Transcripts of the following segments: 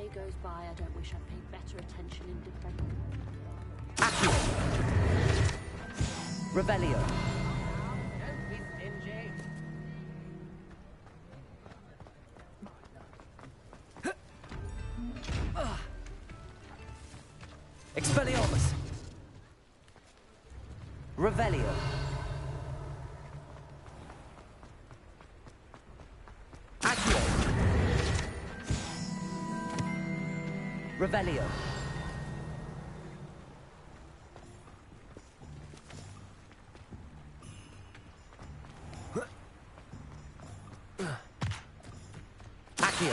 day goes by, I don't wish I'd paid better attention in defense. Accio. Revelio. Don't be stingy. Expelliarmus. Revelio. Accio. Revelio. Accio.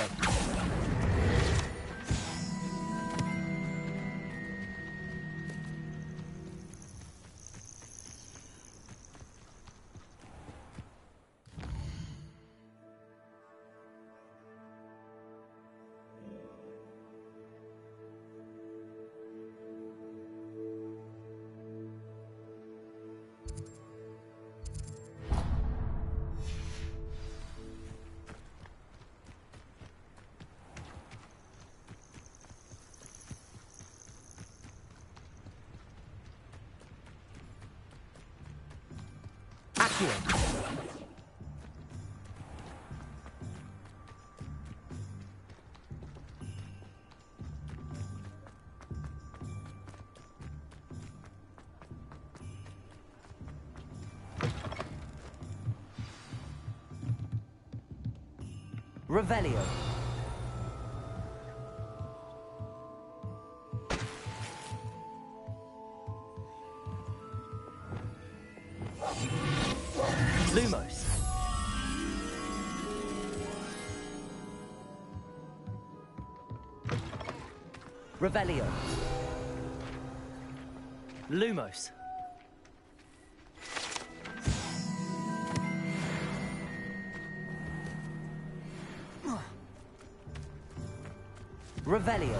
Accio. Revelio. Lumos. Revelio. Lumos. Revelio.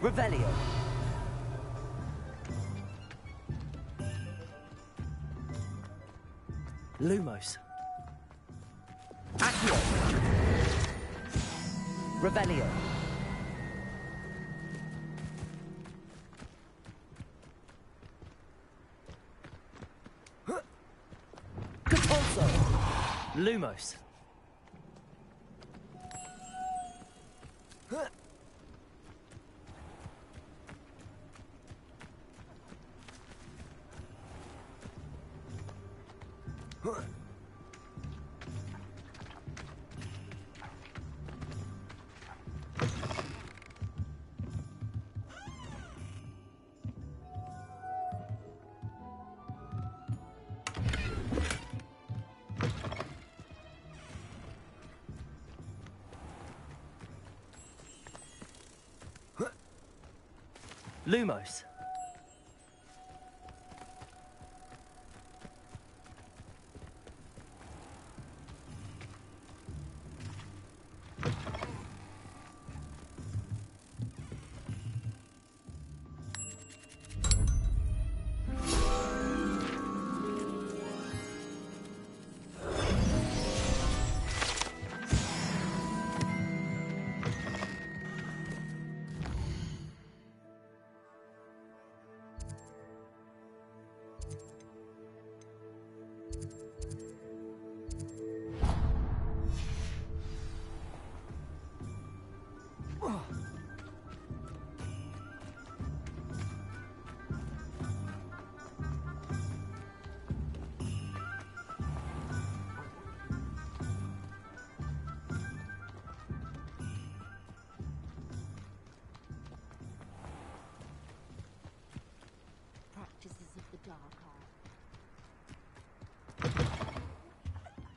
Revelio. Lumos. Accio. Revelio. Capulso. Lumos. Lumos.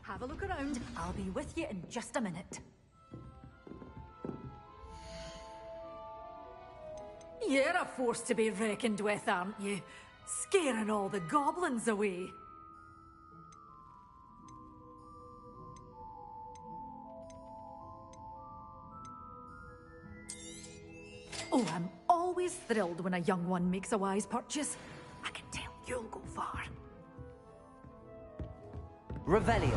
Have a look around. I'll be with you in just a minute. You're a force to be reckoned with, aren't you? scaring all the goblins away. Oh, I'm always thrilled when a young one makes a wise purchase. I can tell you'll go far. Revelio.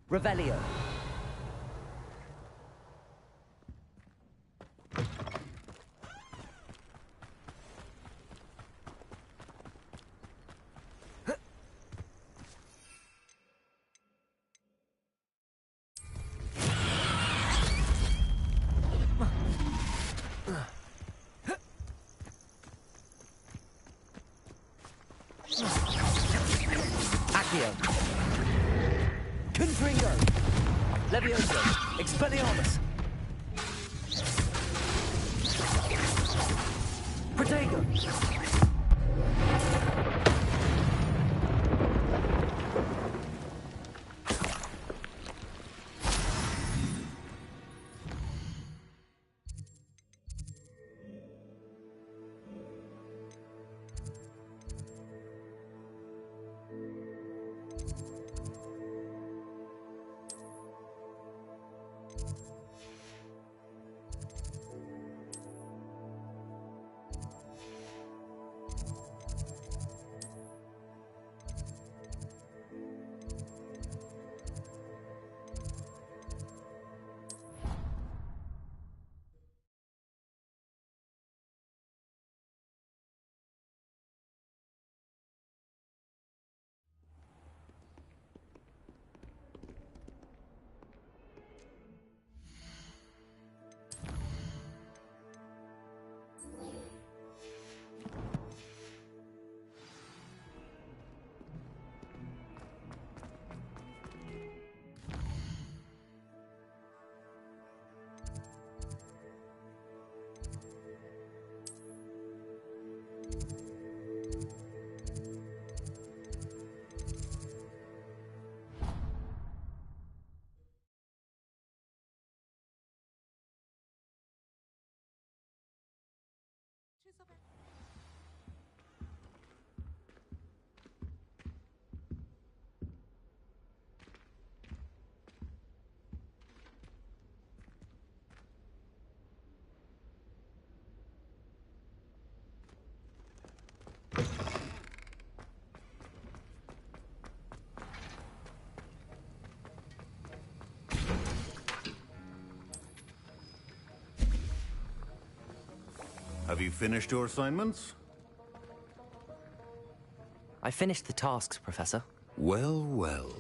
Revelio. Accio. Confringo. Levioso. Expelliarmus. Protego. Have you finished your assignments? I finished the tasks, Professor. Well, well.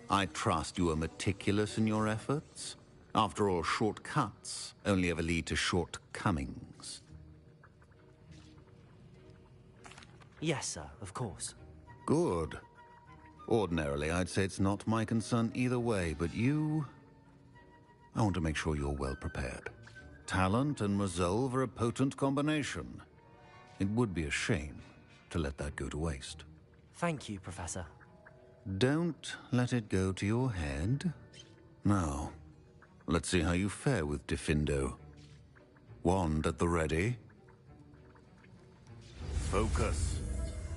I trust you are meticulous in your efforts. After all, shortcuts only ever lead to shortcomings. Yes, sir, of course. Good. Ordinarily, I'd say it's not my concern either way, but you... I want to make sure you're well prepared. Talent and resolve are a potent combination. It would be a shame to let that go to waste. Thank you, Professor. Don't let it go to your head. Now, let's see how you fare with Diffindo. Wand at the ready. Focus.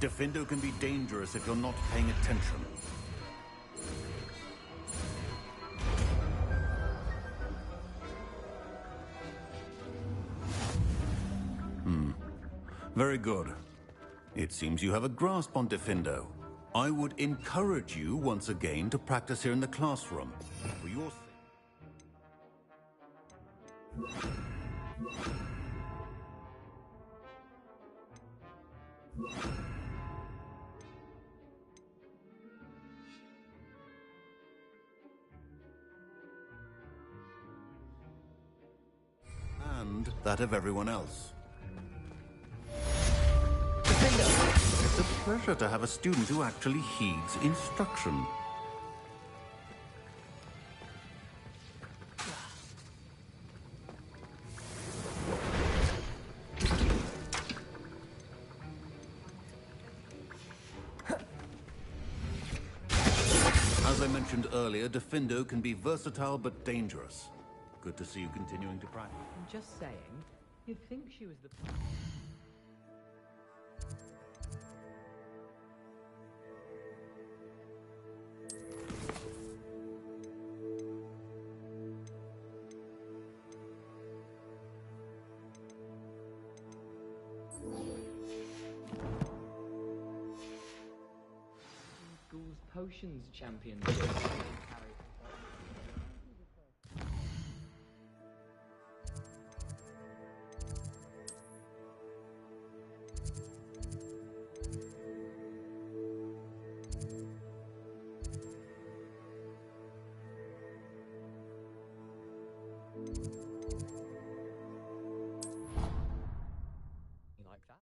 Diffindo can be dangerous if you're not paying attention. Very good. It seems you have a grasp on Diffindo. I would encourage you once again to practice here in the classroom. For your sake. And that of everyone else. It's a pleasure to have a student who actually heeds instruction. As I mentioned earlier, Defendo can be versatile but dangerous. Good to see you continuing to practice. I'm just saying, you'd think she was the... School's potions champion. You like that?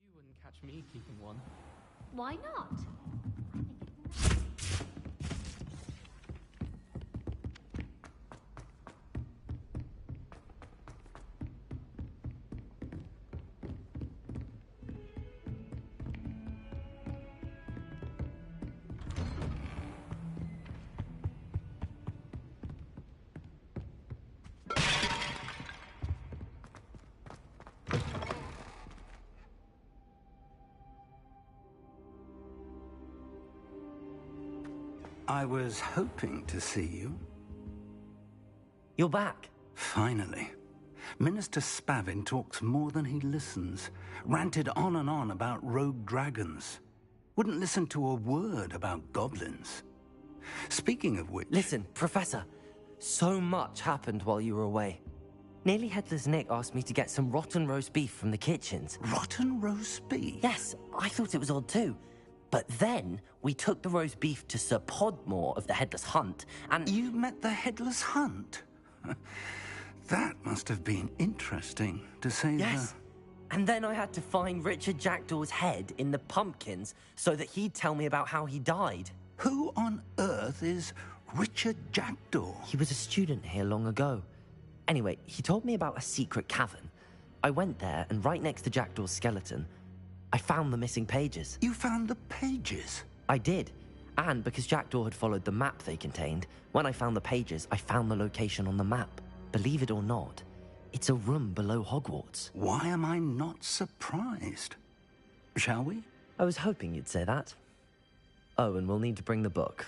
You wouldn't catch me keeping one. Why not? I was hoping to see you. You're back. Finally. Minister Spavin talks more than he listens. Ranted on and on about rogue dragons. Wouldn't listen to a word about goblins. Speaking of which... Listen, Professor. So much happened while you were away. Nearly Headless Nick asked me to get some rotten roast beef from the kitchens. Rotten roast beef? Yes, I thought it was odd too. But then we took the roast beef to Sir Podmore of the Headless Hunt, and... You met the Headless Hunt? That must have been interesting, to say Yes. And then I had to find Richard Jackdaw's head in the pumpkins so that he'd tell me about how he died. Who on earth is Richard Jackdaw? He was a student here long ago. Anyway, he told me about a secret cavern. I went there, and right next to Jackdaw's skeleton, I found the missing pages. You found the pages? I did. And because Jackdaw had followed the map they contained, when I found the pages, I found the location on the map. Believe it or not, it's a room below Hogwarts. Why am I not surprised? Shall we? I was hoping you'd say that. Oh, and we'll need to bring the book.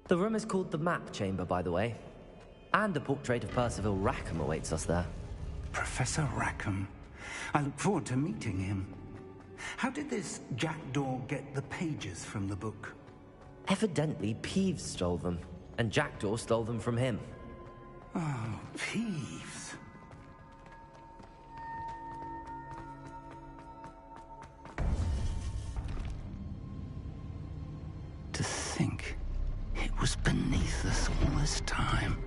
The room is called the Map Chamber, by the way. And a portrait of Percival Rackham awaits us there. Professor Rackham. I look forward to meeting him. How did this Jackdaw get the pages from the book? Evidently, Peeves stole them, and Jackdaw stole them from him. Oh, Peeves. To think it was beneath us all this time.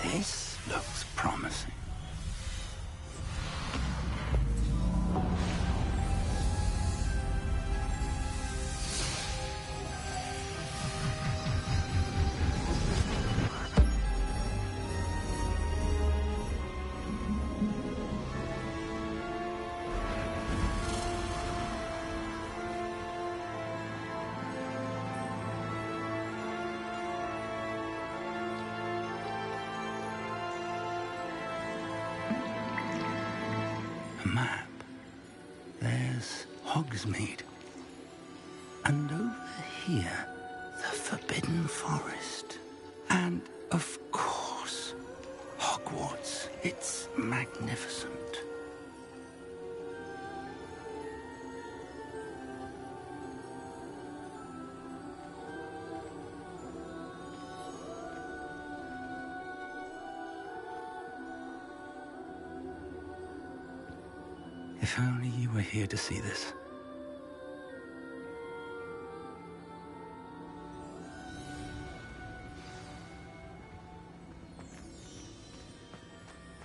This looks promising. A map. There's Hogsmeade. here, the Forbidden Forest. And, of course, Hogwarts. It's magnificent. If only you were here to see this.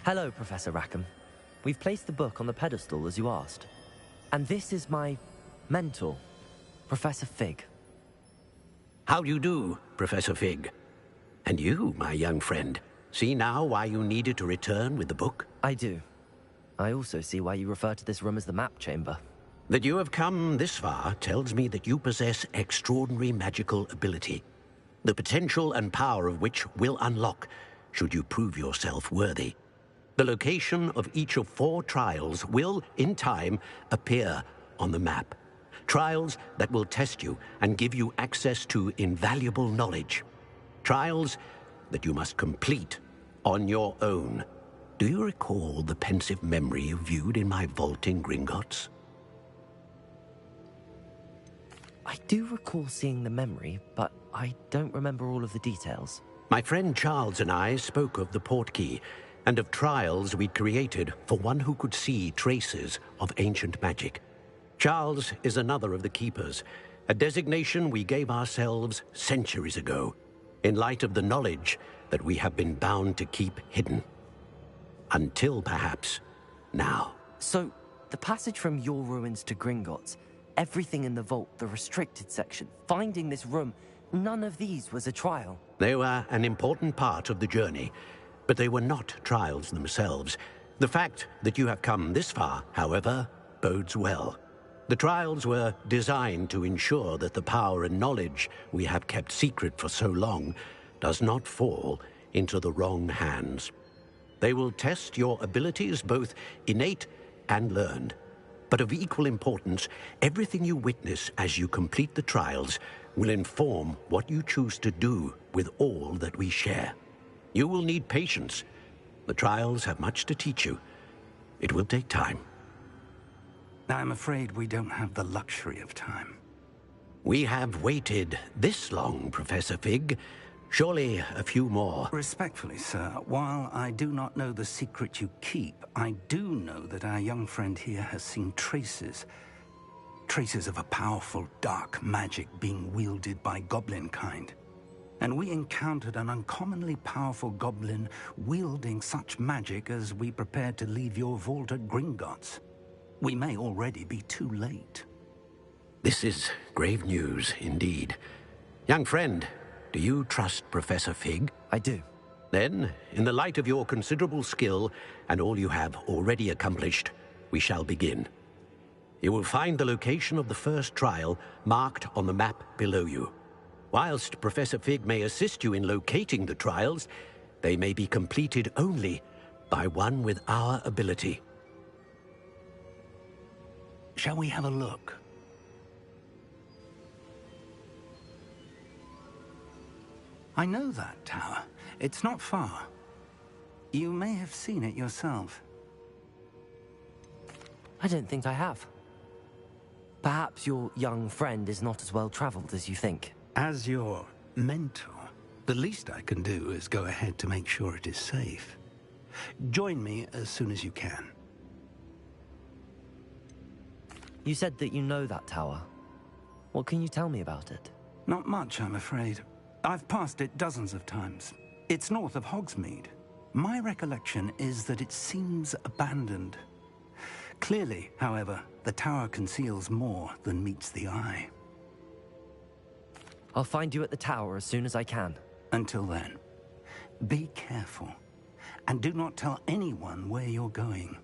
Hello, Professor Rackham. We've placed the book on the pedestal as you asked. And this is my mentor, Professor Fig. How do you do, Professor Fig? And you, my young friend, see now why you needed to return with the book? I do. I also see why you refer to this room as the map chamber. That you have come this far tells me that you possess extraordinary magical ability, the potential and power of which will unlock should you prove yourself worthy. The location of each of 4 trials will, in time, appear on the map. Trials that will test you and give you access to invaluable knowledge. Trials that you must complete on your own. Do you recall the pensive memory you viewed in my vault in Gringotts? I do recall seeing the memory, but I don't remember all of the details. My friend Charles and I spoke of the portkey and of trials we'd created for one who could see traces of ancient magic. Charles is another of the keepers, a designation we gave ourselves centuries ago, in light of the knowledge that we have been bound to keep hidden. Until, perhaps, now. So, the passage from your ruins to Gringotts, everything in the vault, the restricted section, finding this room, none of these was a trial. They were an important part of the journey, but they were not trials themselves. The fact that you have come this far, however, bodes well. The trials were designed to ensure that the power and knowledge we have kept secret for so long does not fall into the wrong hands. They will test your abilities, both innate and learned. But of equal importance, everything you witness as you complete the trials will inform what you choose to do with all that we share. You will need patience. The trials have much to teach you. It will take time. I'm afraid we don't have the luxury of time. We have waited this long, Professor Fig. Surely a few more. Respectfully, sir, while I do not know the secret you keep, I do know that our young friend here has seen traces. Traces of a powerful dark magic being wielded by goblin kind. And we encountered an uncommonly powerful goblin wielding such magic as we prepared to leave your vault at Gringotts. We may already be too late. This is grave news, indeed. Young friend, do you trust Professor Fig? I do. Then, in the light of your considerable skill and all you have already accomplished, we shall begin. You will find the location of the first trial marked on the map below you. Whilst Professor Fig may assist you in locating the trials, they may be completed only by one with our ability. Shall we have a look? I know that tower. It's not far. You may have seen it yourself. I don't think I have. Perhaps your young friend is not as well traveled as you think. As your mentor, the least I can do is go ahead to make sure it is safe. Join me as soon as you can. You said that you know that tower. What can you tell me about it? Not much, I'm afraid. I've passed it dozens of times. It's north of Hogsmeade. My recollection is that it seems abandoned. Clearly, however, the tower conceals more than meets the eye. I'll find you at the tower as soon as I can. Until then, be careful, and do not tell anyone where you're going.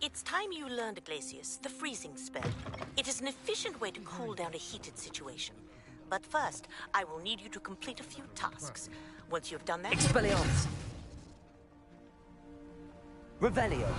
It's time you learned, Glacius, the freezing spell. It is an efficient way to cool down a heated situation. But first, I will need you to complete a few tasks. Once you've done that... Expelliarmus! Revelio!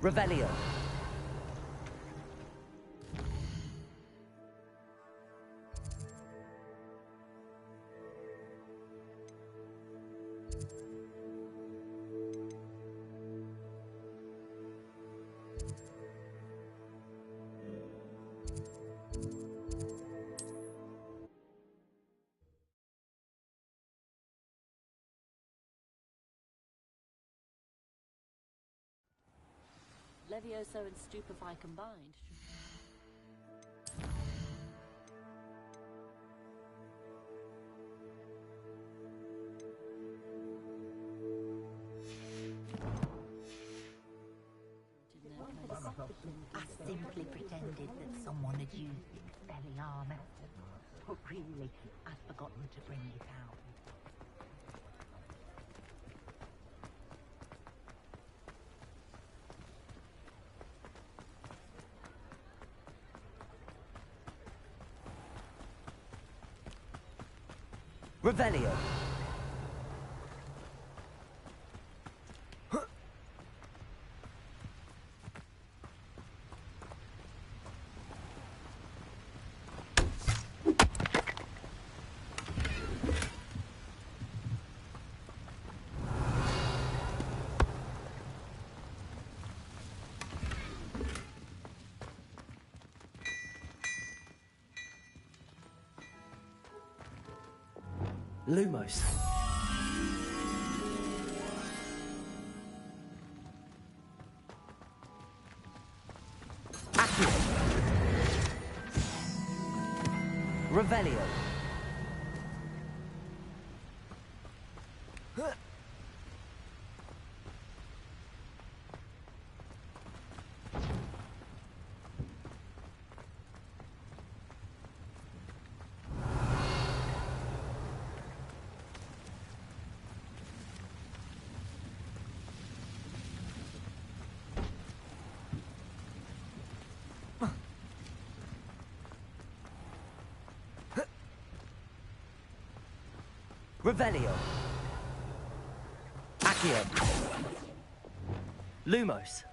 Revelio. Levioso and Stupefy combined. I simply pretended that someone had used the Expelliarmus, but really, I'd forgotten to bring it out. Revelio. Lumos. Accio. Revelio. Revelio. Accio. Lumos.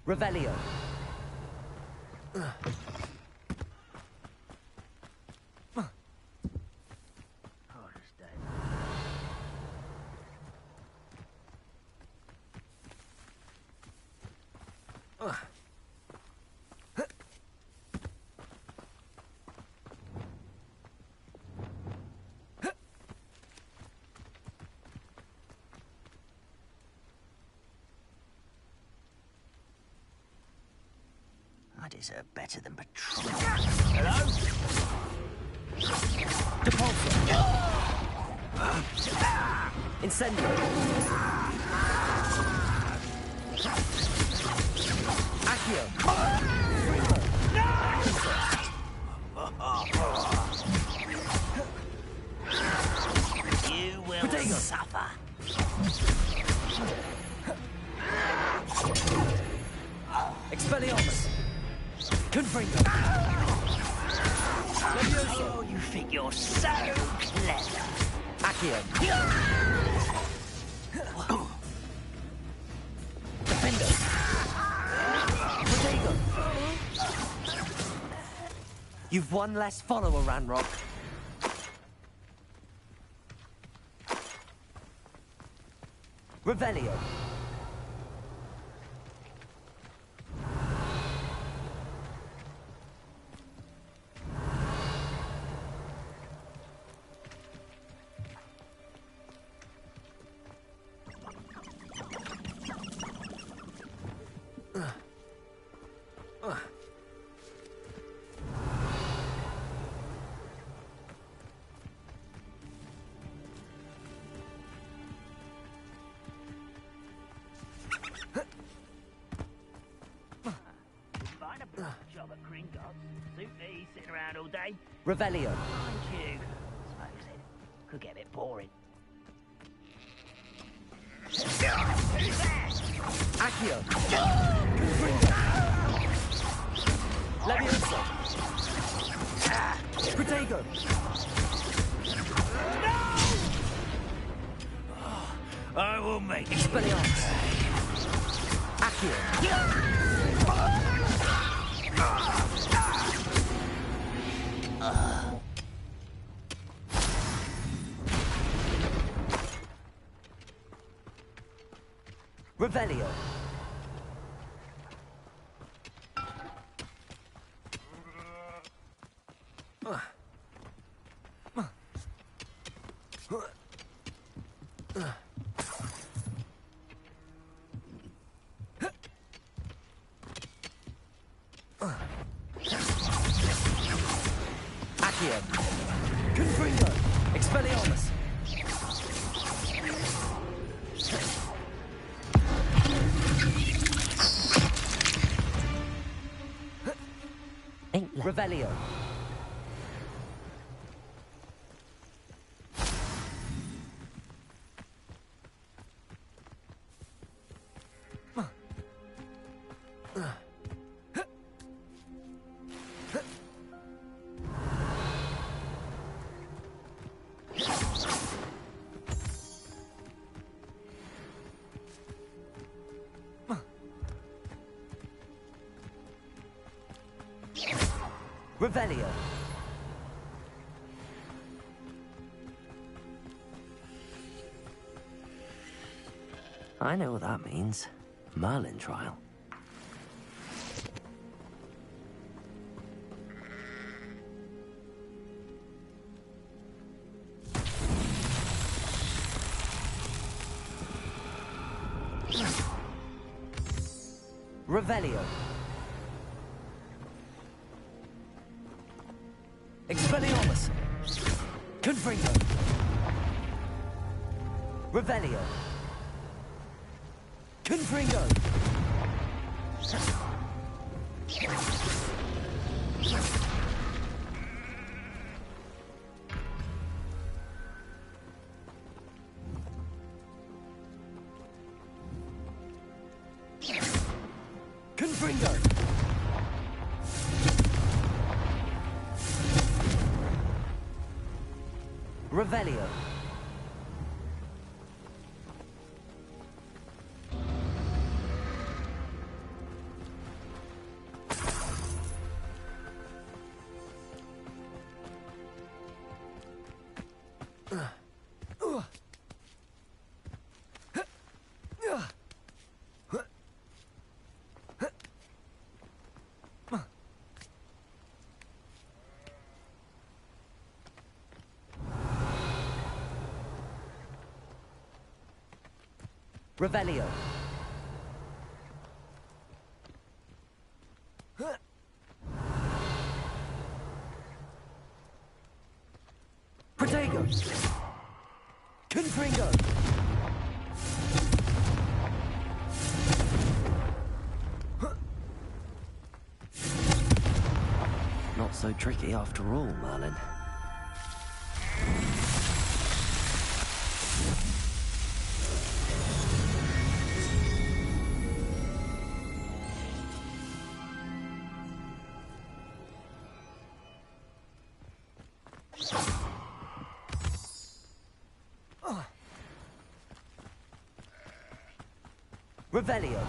Revelio. I deserve better than patrol. Hello? Depulso. Incendio. Accio. You will suffer. Expelliarmus. Confringo. Oh, you think you're so clever. Accio. Defender. Protego. You've one less follower, Ranrock. Revelio. Find a job at Gringotts. Suit me, sitting around all day. Revelio. Mind you, suppose it could get a bit boring. Who's there? Accio. Leviosa. Protego. I will make it. Expelliarmus. Accio. Revelio. Accio. Confringo. Expelliarmus. Revelio. Revelio. I know what that means. Merlin trial. Revelio. Expelliarmus. Confringo. Revelio. Confringo. Confringo. Revelio. Revelio. Protego. Confringo. Not so tricky after all, Merlin. Revelio.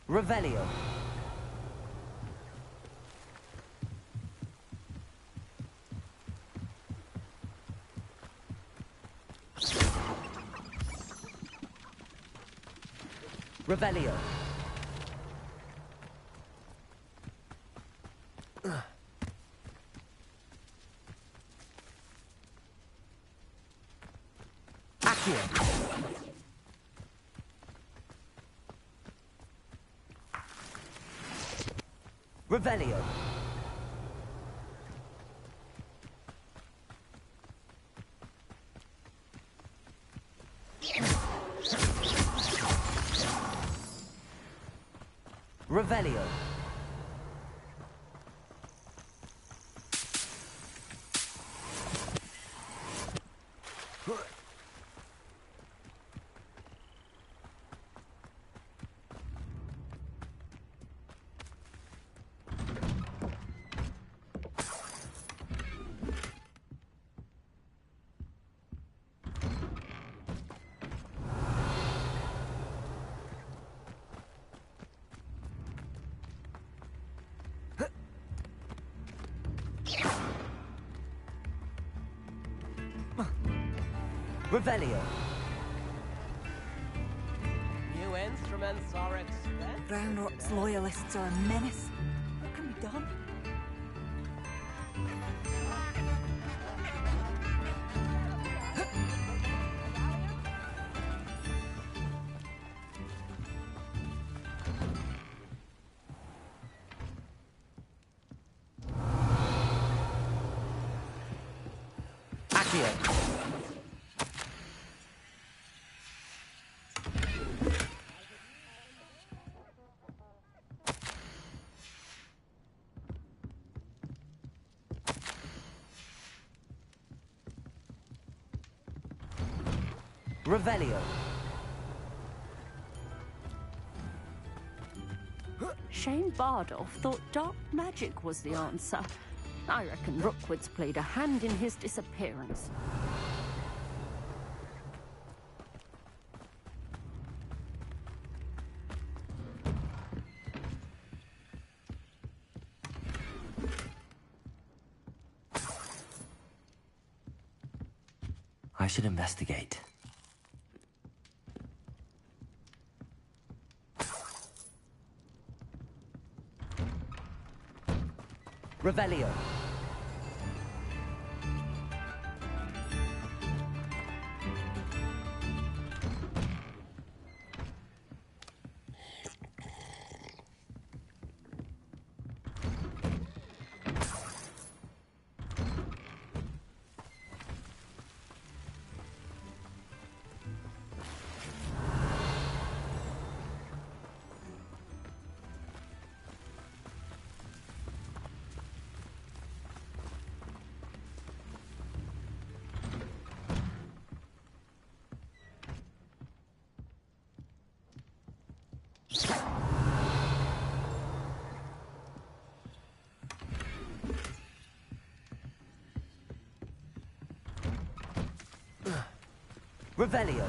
Revelio. Revelio. Accio. Revelio. Revelio. Revelio. New instruments are expensive. Ranrock's loyalists are a menace. What can be done? Accio. Revelio. Shane Bardolph thought dark magic was the answer. I reckon Rookwood's played a hand in his disappearance. I should investigate. Revelio. Revelio.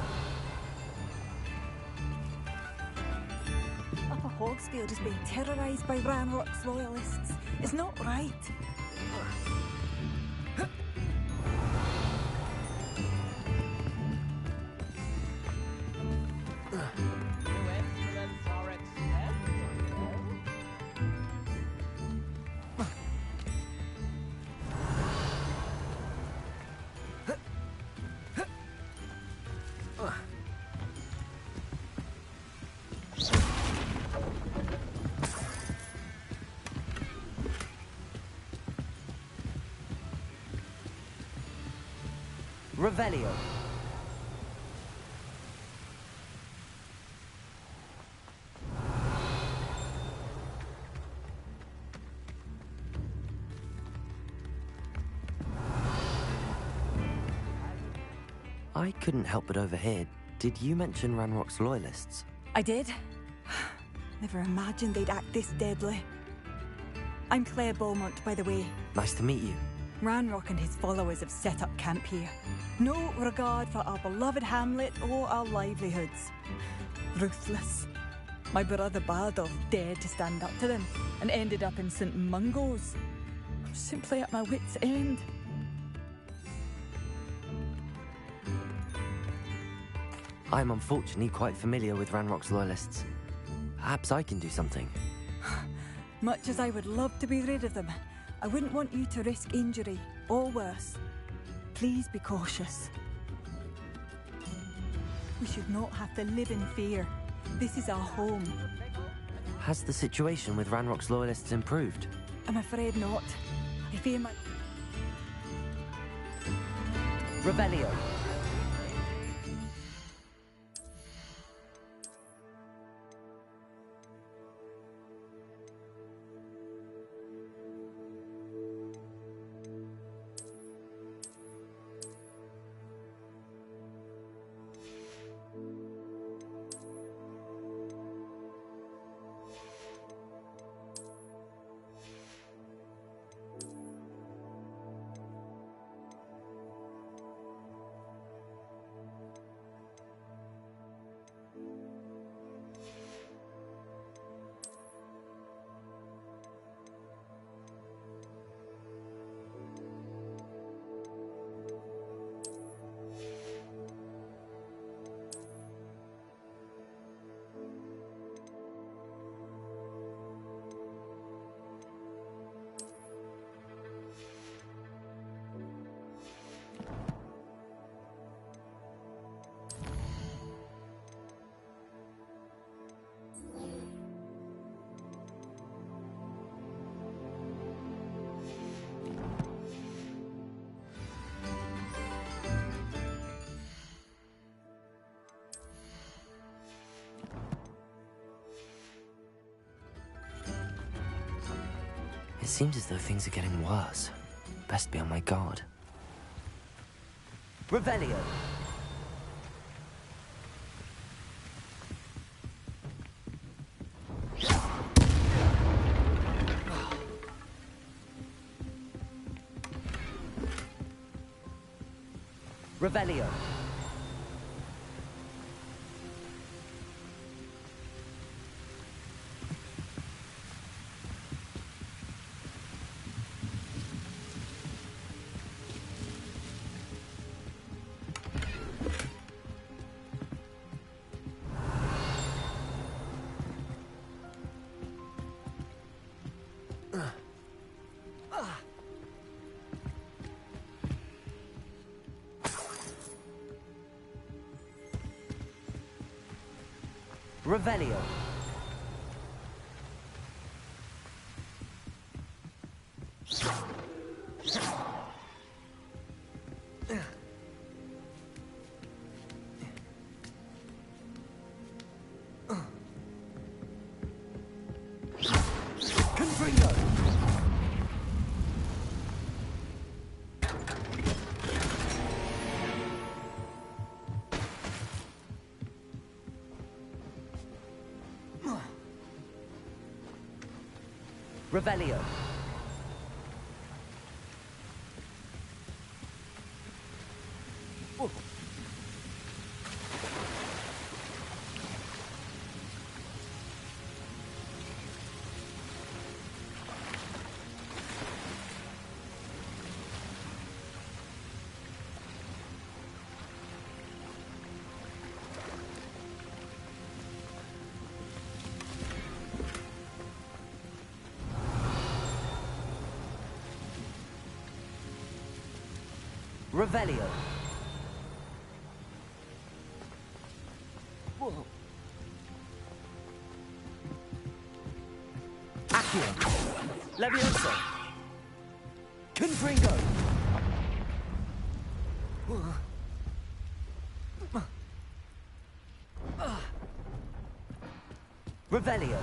Upper Hogsfield is being terrorised by Ranrock's loyalists. It's not right. New instruments are expensive. Revelio. I couldn't help but overhear. Did you mention Ranrock's loyalists? I did. Never imagined they'd act this deadly. I'm Claire Beaumont, by the way. Nice to meet you. Ranrock and his followers have set up camp here. No regard for our beloved hamlet or our livelihoods. Ruthless. My brother Bardolph dared to stand up to them and ended up in St. Mungo's. I'm simply at my wit's end. I'm unfortunately quite familiar with Ranrock's loyalists. Perhaps I can do something. Much as I would love to be rid of them, I wouldn't want you to risk injury, or worse. Please be cautious. We should not have to live in fear. This is our home. Has the situation with Ranrock's loyalists improved? I'm afraid not. I fear my... Revelio. It seems as though things are getting worse. Best be on my guard. Revelio! Revelio! Revelio. Revelio. Oh. Revelio. Whoa. Accio. Levioso. Confringo. Revelio.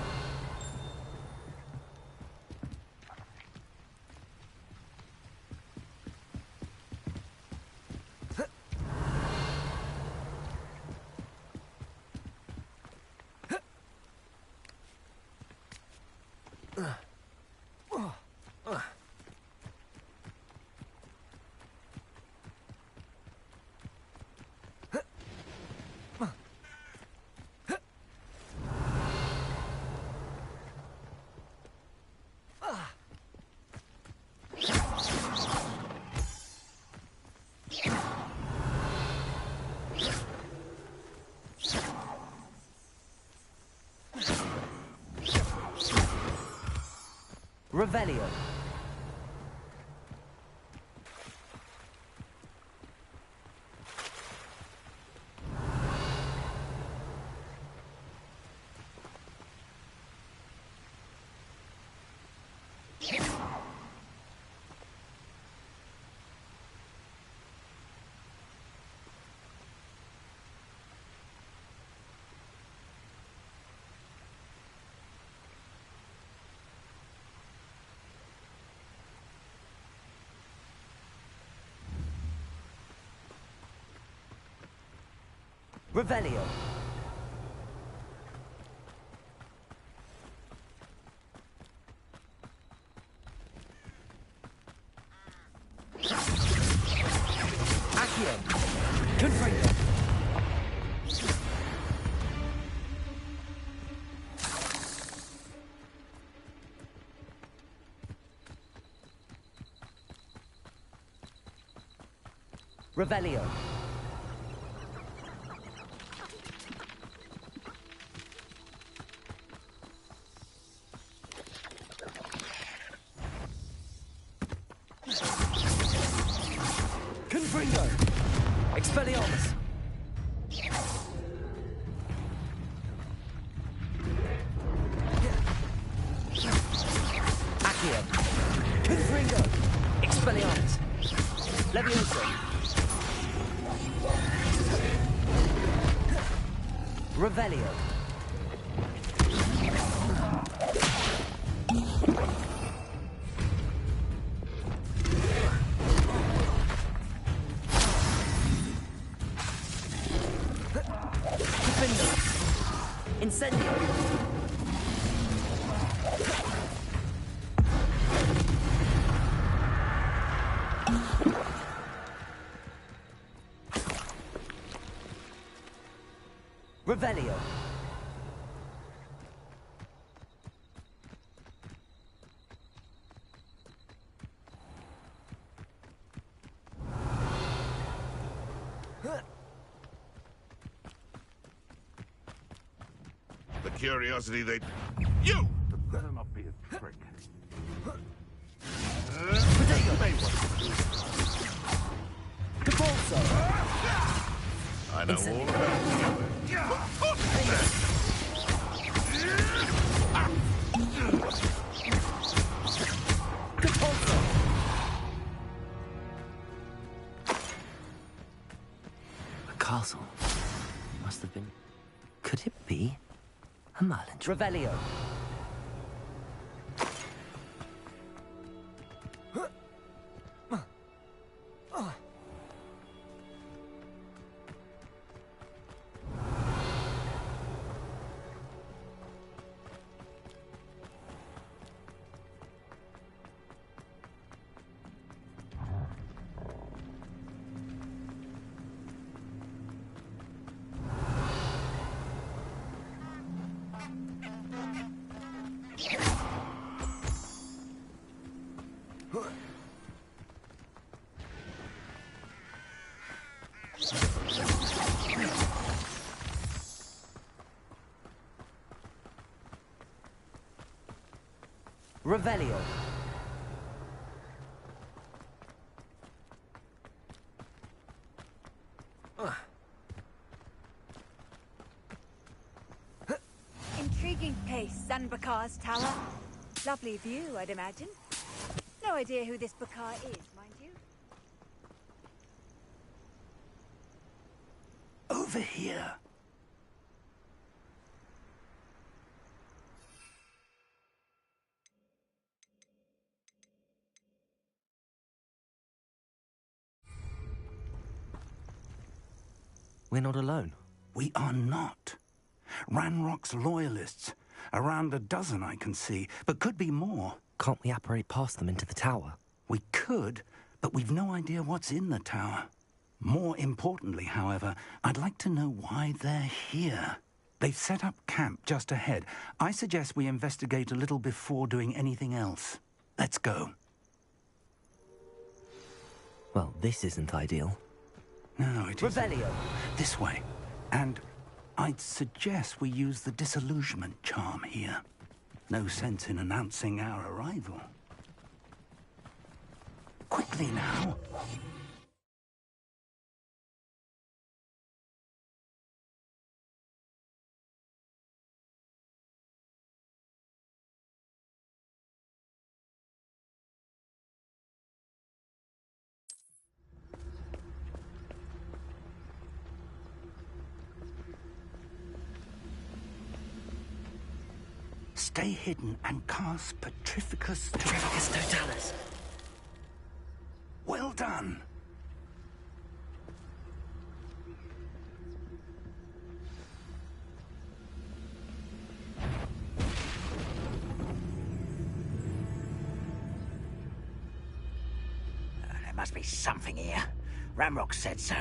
Revelio. Revelio. Accio. Confringo. Revelio. Confringo. Expelliarmus. Accio. Confringo. Expelliarmus. Levioso. Revelio. Incendio. Revelio. The curiosity they... You! Better not be a prick. Capulso. I know all about Capulso. A castle. Must have been... Could it be a Merlin? Revelio. Revelio. Intriguing place, Sanbakar's tower. Lovely view, I'd imagine. No idea who this Bakar is, mind you. Over here. We're not alone. We are not. Ranrock's loyalists. Around a dozen I can see, but could be more. Can't we apparate past them into the tower? We could, but we've no idea what's in the tower. More importantly, however, I'd like to know why they're here. They've set up camp just ahead. I suggest we investigate a little before doing anything else. Let's go. Well, this isn't ideal. No, it isn't. Revelio. This way. And I'd suggest we use the disillusionment charm here. No sense in announcing our arrival. Quickly now. Stay hidden and cast Petrificus Totalis. Well done. There must be something here. Ramrock said so.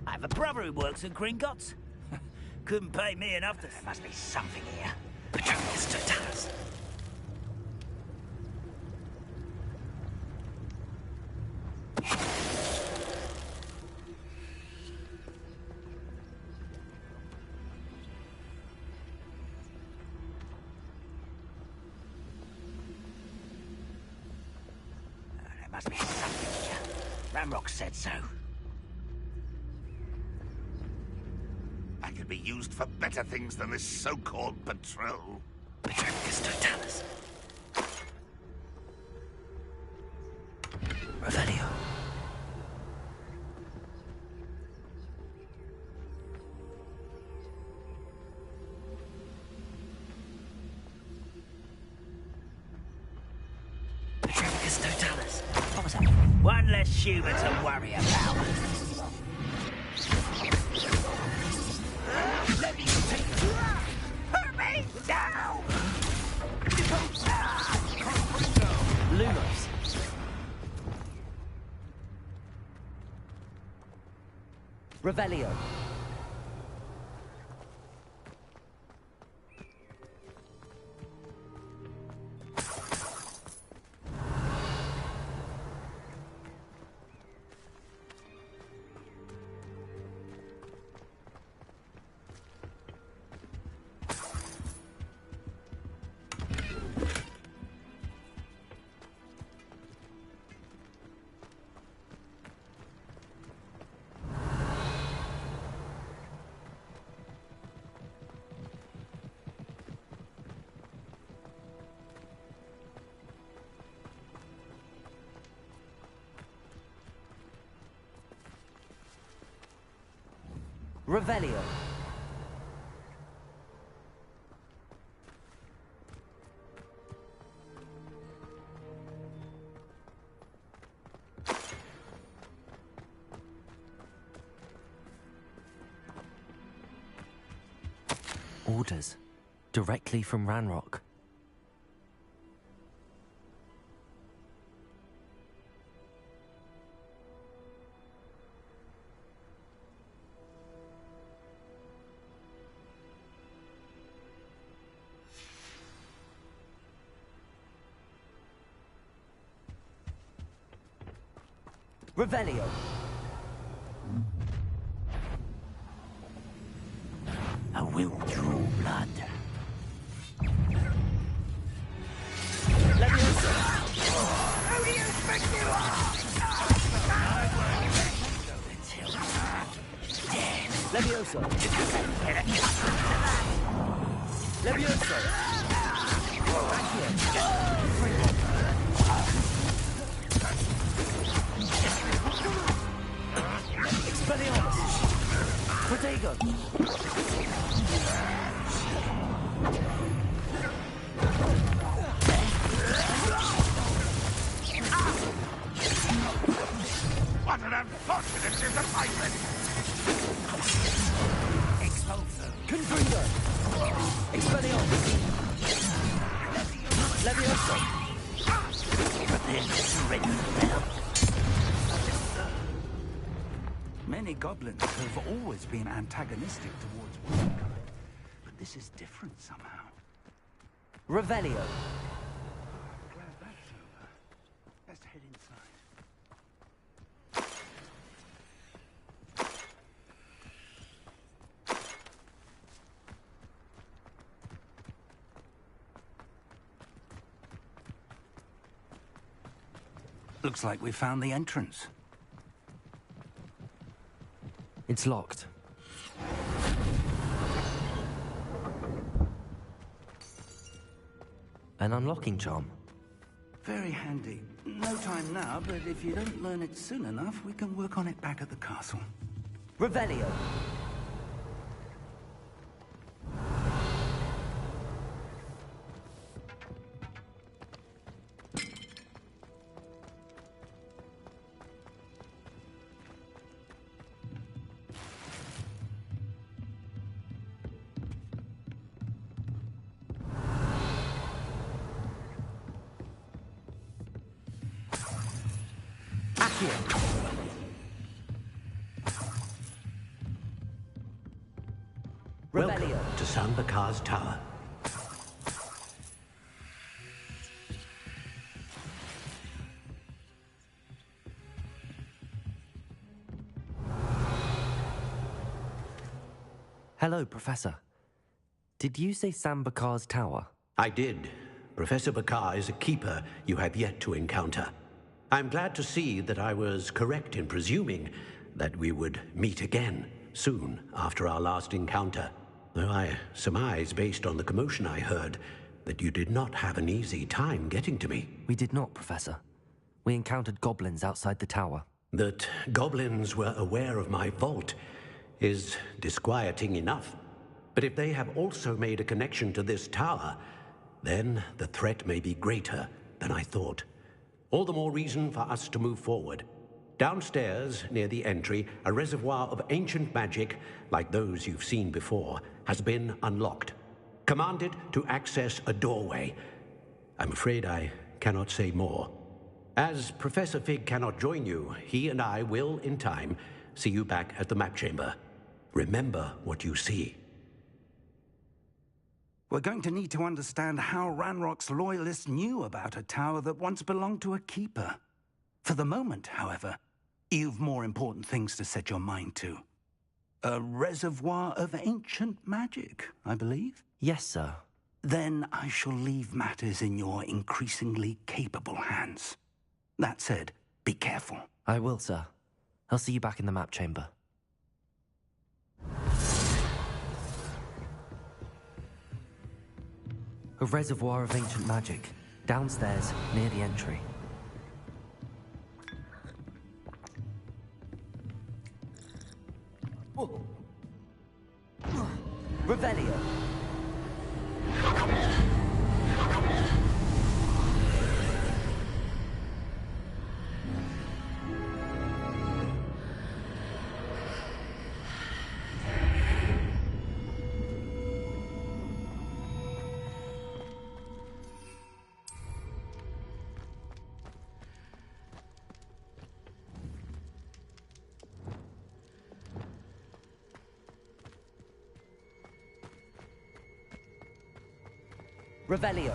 I have a brother who works in Gringotts. Couldn't pay me enough to... There must be something here. Petrificus Totalis. There must be something here. Ramrock said so. I could be used for better things than this so-called patrol. Petrificus Totalis. Revelio. Petrificus Totalis. What was that? One less human to worry about. Let me take you. Hurt me now! Lumos. Revelio. Revelio. Orders. Directly from Ranrock. Revelio. I will draw blood. Leviosa. Who do you think you are? Leviosa. Leviosa. Back here. Expelliarmus. Protego. What an unfortunate disappointment! Expulso. Confringo. Expelliarmus. Leviosa. Prepare to surrender. Many goblins have always been antagonistic towards womankind, but this is different somehow. Revelio. Glad that's over. Let's head inside. Looks like we found the entrance. It's locked. An unlocking charm. Very handy. No time now, but if you don't learn it soon enough, we can work on it back at the castle. Revelio. Welcome to Sambakar's Tower. Hello, Professor. Did you say Sambakar's Tower? I did. Professor Bakar is a keeper you have yet to encounter. I'm glad to see that I was correct in presuming that we would meet again soon after our last encounter. Though I surmise, based on the commotion I heard, that you did not have an easy time getting to me. We did not, Professor. We encountered goblins outside the tower. That goblins were aware of my vault is disquieting enough. But if they have also made a connection to this tower, then the threat may be greater than I thought. All the more reason for us to move forward. Downstairs, near the entry, a reservoir of ancient magic, like those you've seen before, has been unlocked. Commanded to access a doorway. I'm afraid I cannot say more. As Professor Fig cannot join you, he and I will, in time, see you back at the map chamber. Remember what you see. We're going to need to understand how Ranrock's loyalists knew about a tower that once belonged to a keeper. For the moment, however, you've more important things to set your mind to. A reservoir of ancient magic, I believe? Yes, sir. Then I shall leave matters in your increasingly capable hands. That said, be careful. I will, sir. I'll see you back in the map chamber. A reservoir of ancient magic, downstairs, near the entry. Revelio. Revelio.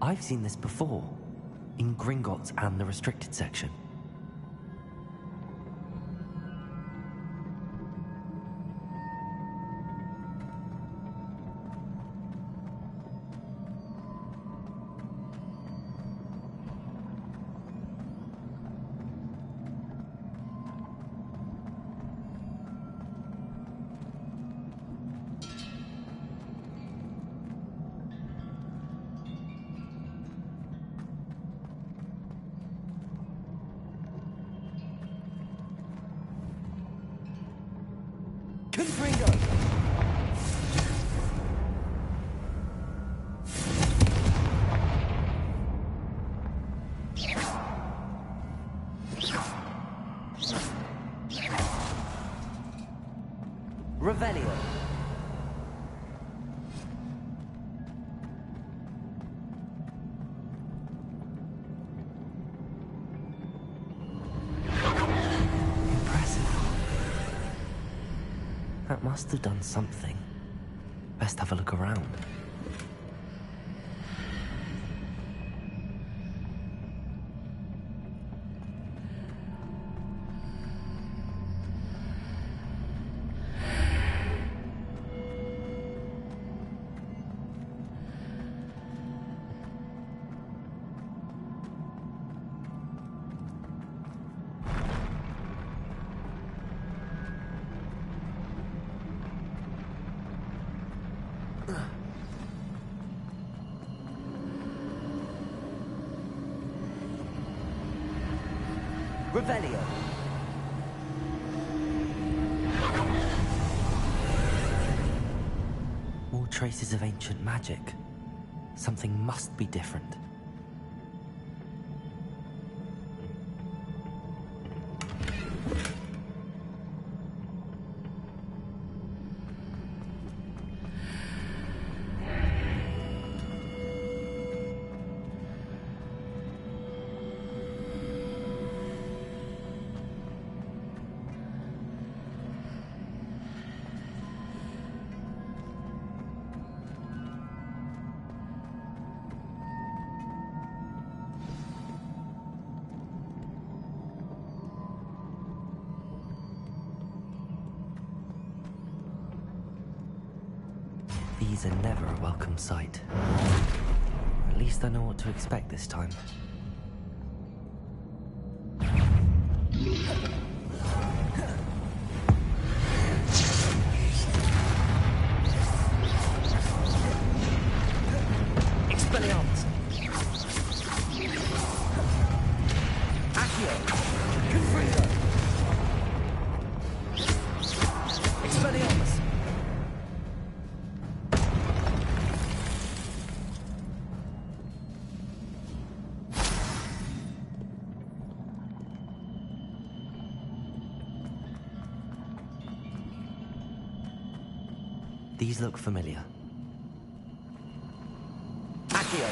I've seen this before, in Gringotts and the restricted section. Revelio. Impressive. That must have done something. Best have a look around. Revelio. More traces of ancient magic. Something must be different. These are never a welcome sight. At least I know what to expect this time. Expelliarmus! Accio! Confringo! Expelliarmus! These look familiar. Accio!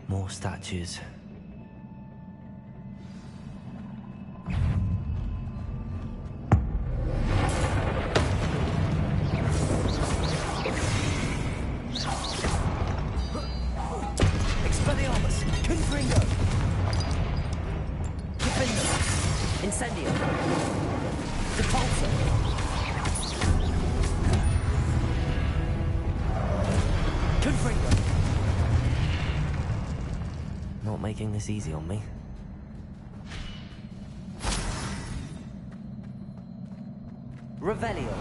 More statues. Expelliarmus! Confringo! Defendo! Incendio! Depulso! Confringo! Not making this easy on me. Revelio.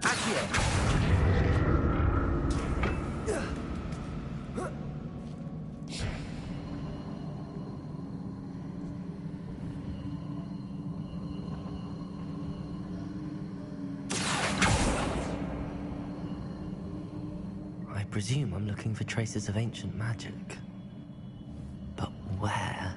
Accio. I presume I'm looking for traces of ancient magic. But where?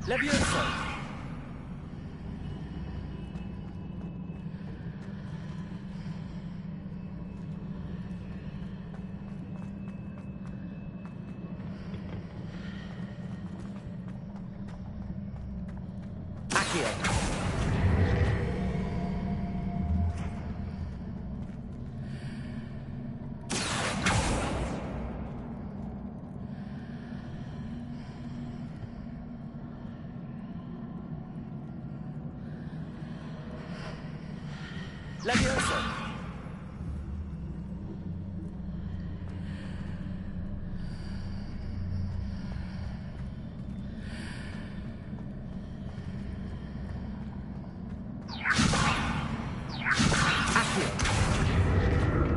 Levioso! Levioso!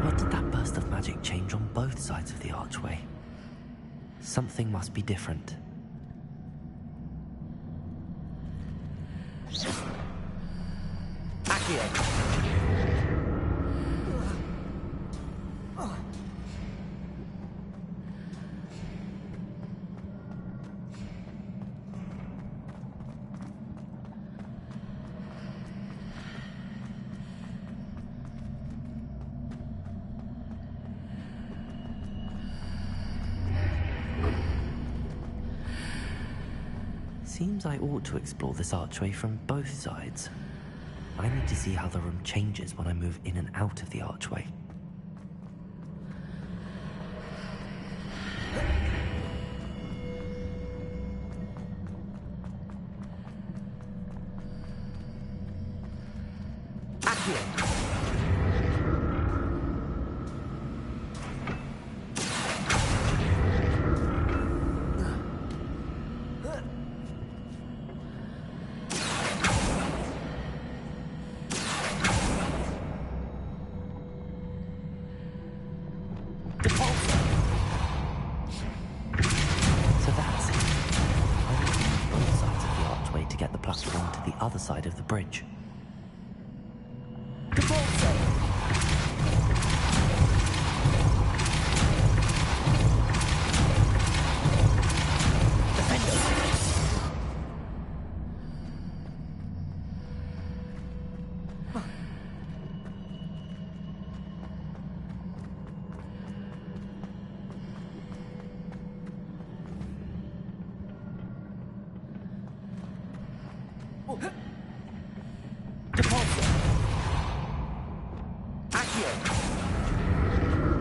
What did that burst of magic change on both sides of the archway? Something must be different. Seems I ought to explore this archway from both sides. I need to see how the room changes when I move in and out of the archway. Other side of the bridge.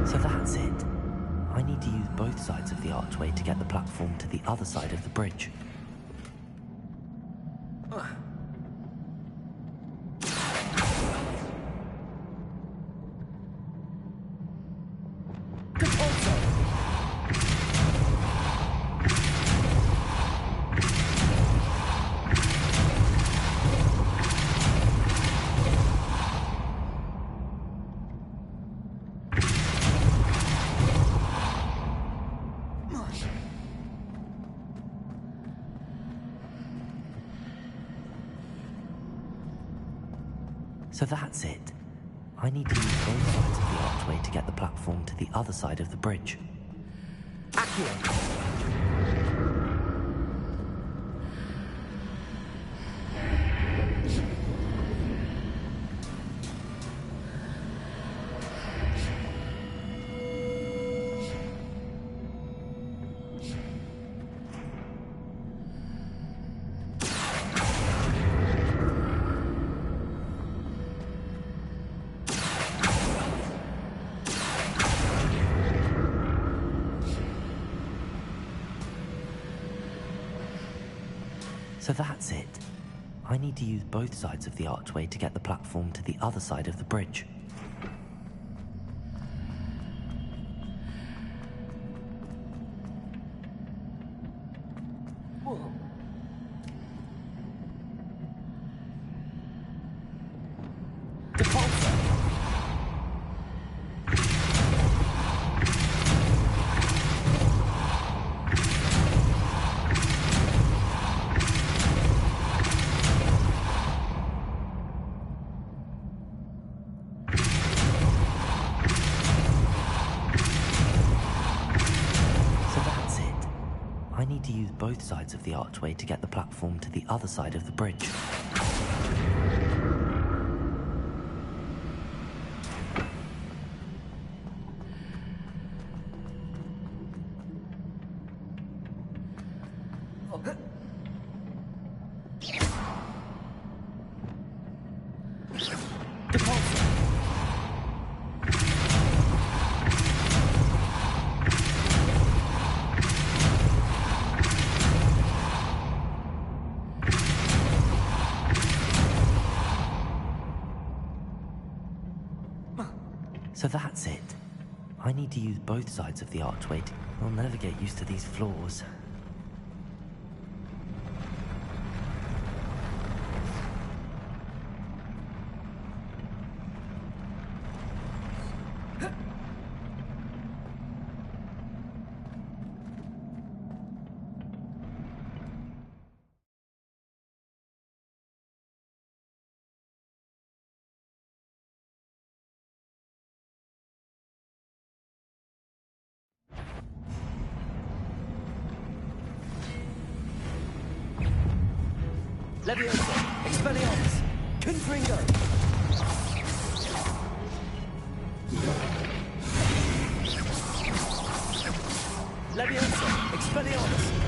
So that's it. I need to use both sides of the archway to get the platform to the other side of the bridge. So that's it. I need to use both sides of the archway to get the platform to the other side of the bridge. So that's it. I need to use both sides of the archway to get the platform to the other side of the bridge. I need to use both sides of the archway to get the platform to the other side of the bridge. So that's it. I need to use both sides of the archway. I'll never get used to these floors. Leviosa, Expelliarmus, Confringo. Leviosa, Expelliarmus.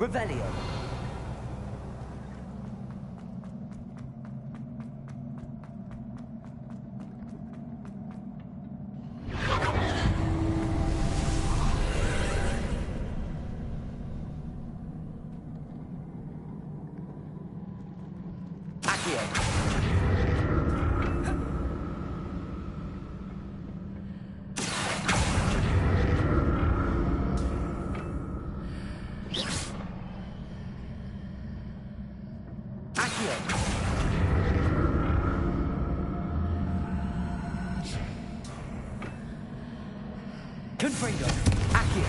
Revelio. Confringo, Accio.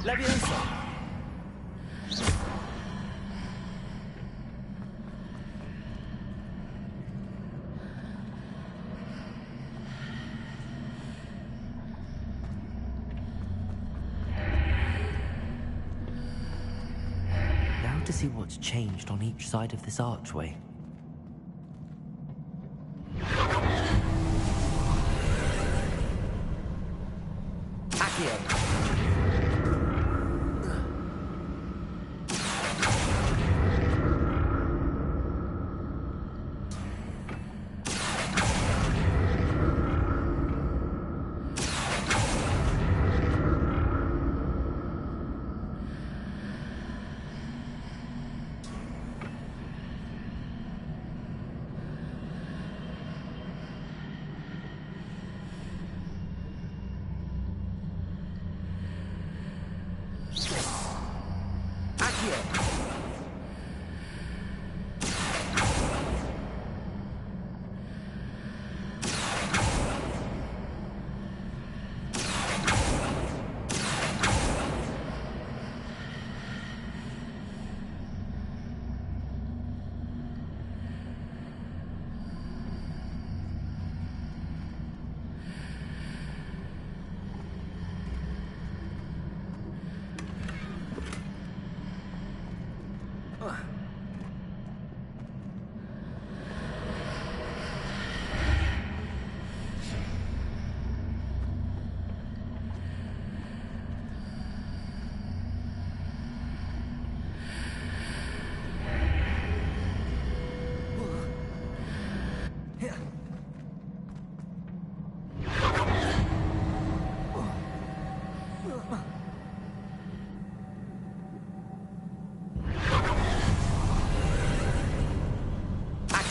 Leviosa. how to see what's changed on each side of this archway.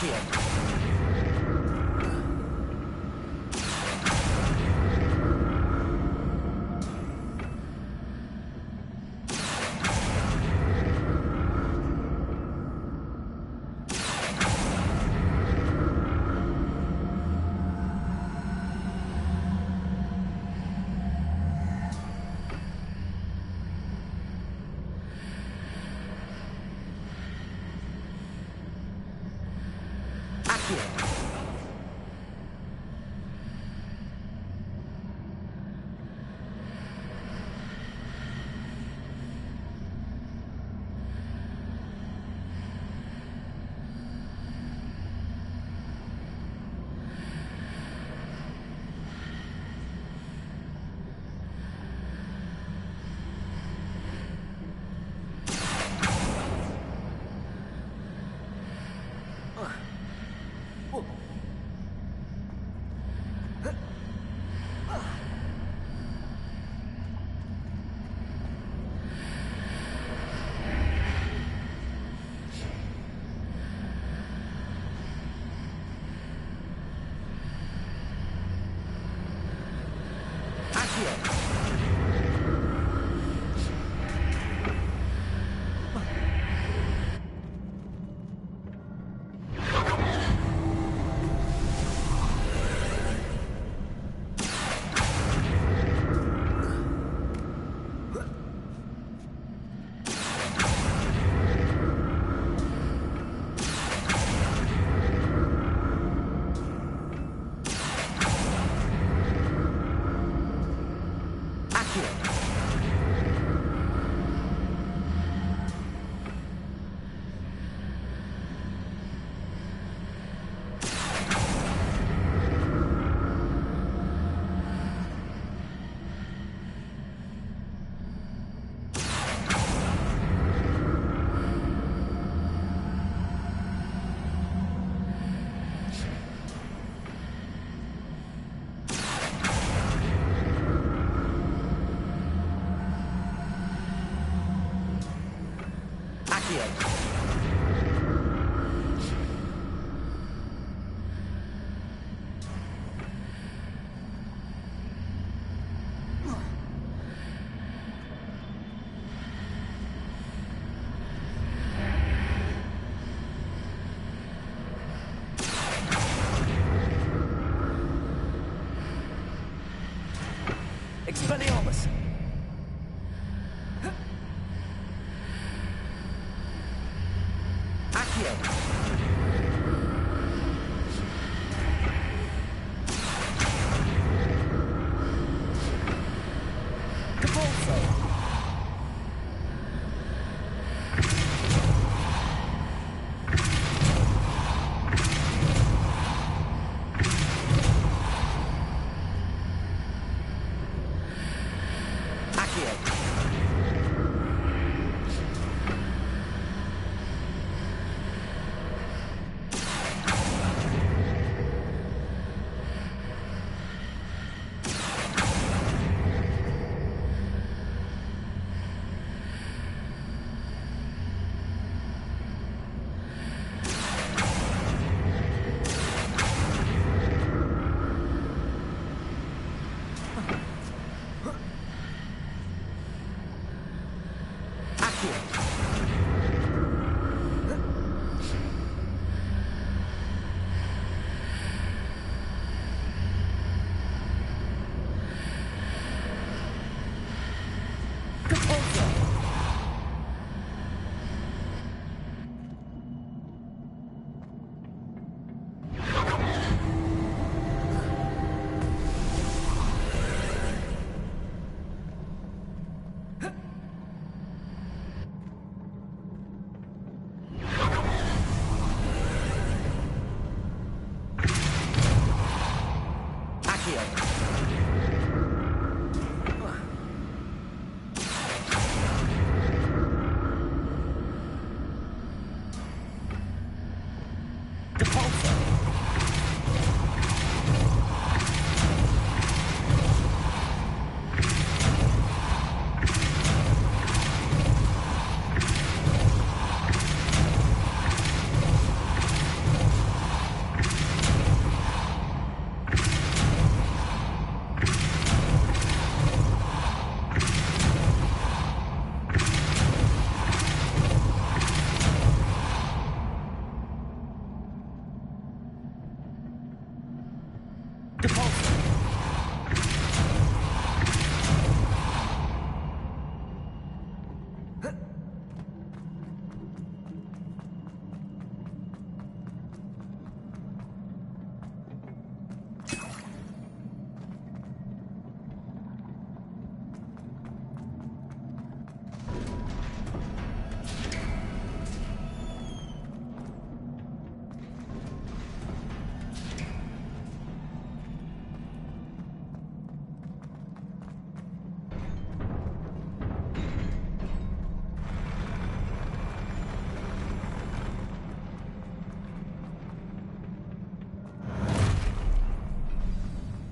Accio! Expelliarmus! Accio! Cavolso!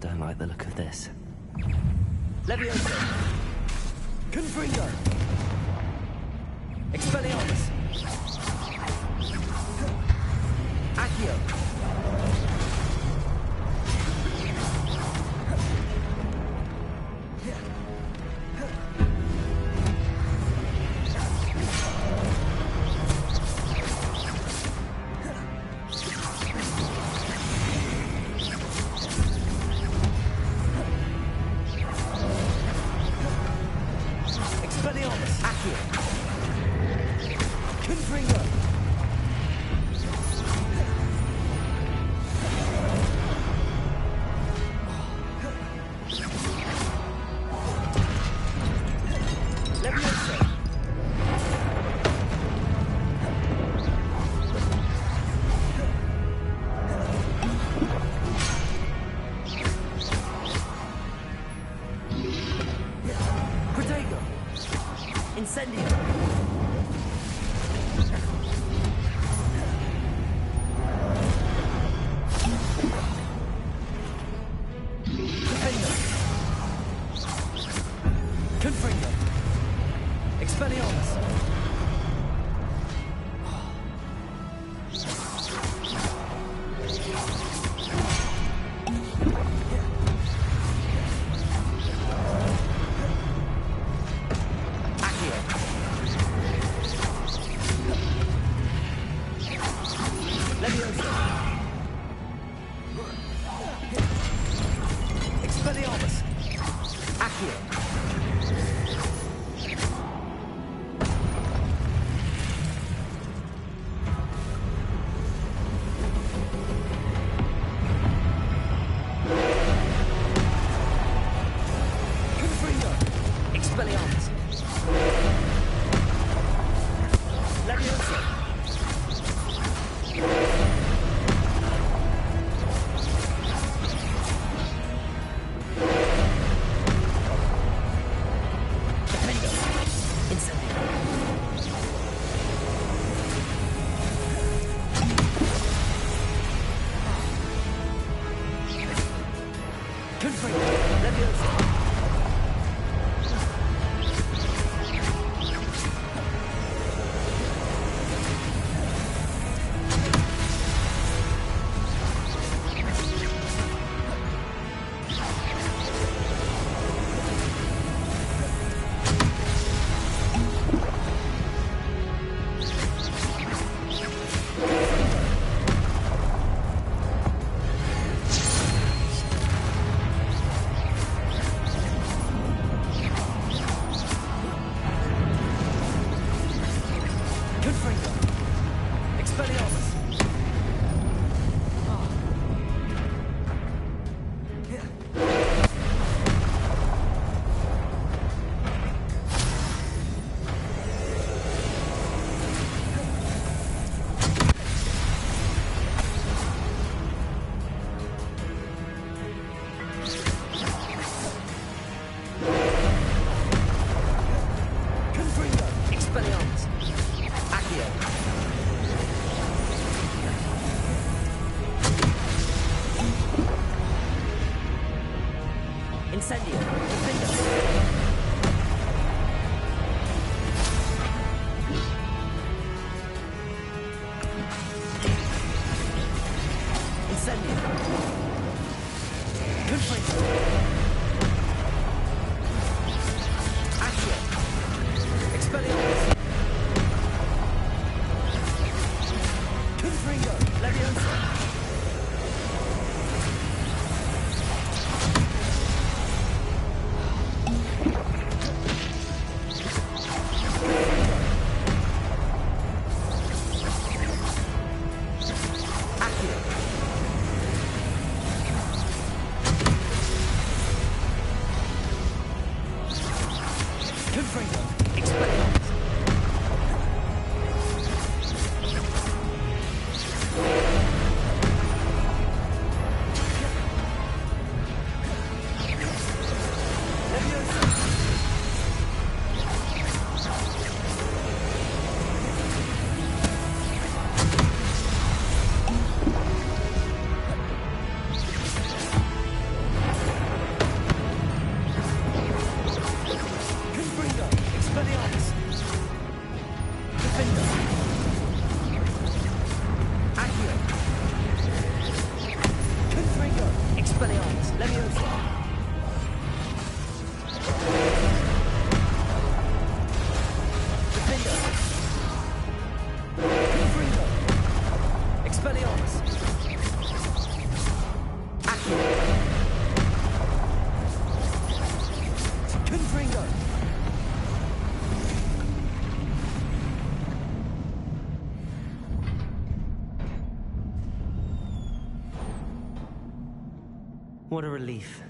Don't like the look of this. Levioso! Confringo! Expelliarmus! Accio! Expelliarmus! Accio! Confringo! Levioso! Protego! Incendio! Defendo! Confringo! Expelliarmus! Accio! Levioso! Expelliarmus! Accio! Confringo. Expelliarmus. What a relief.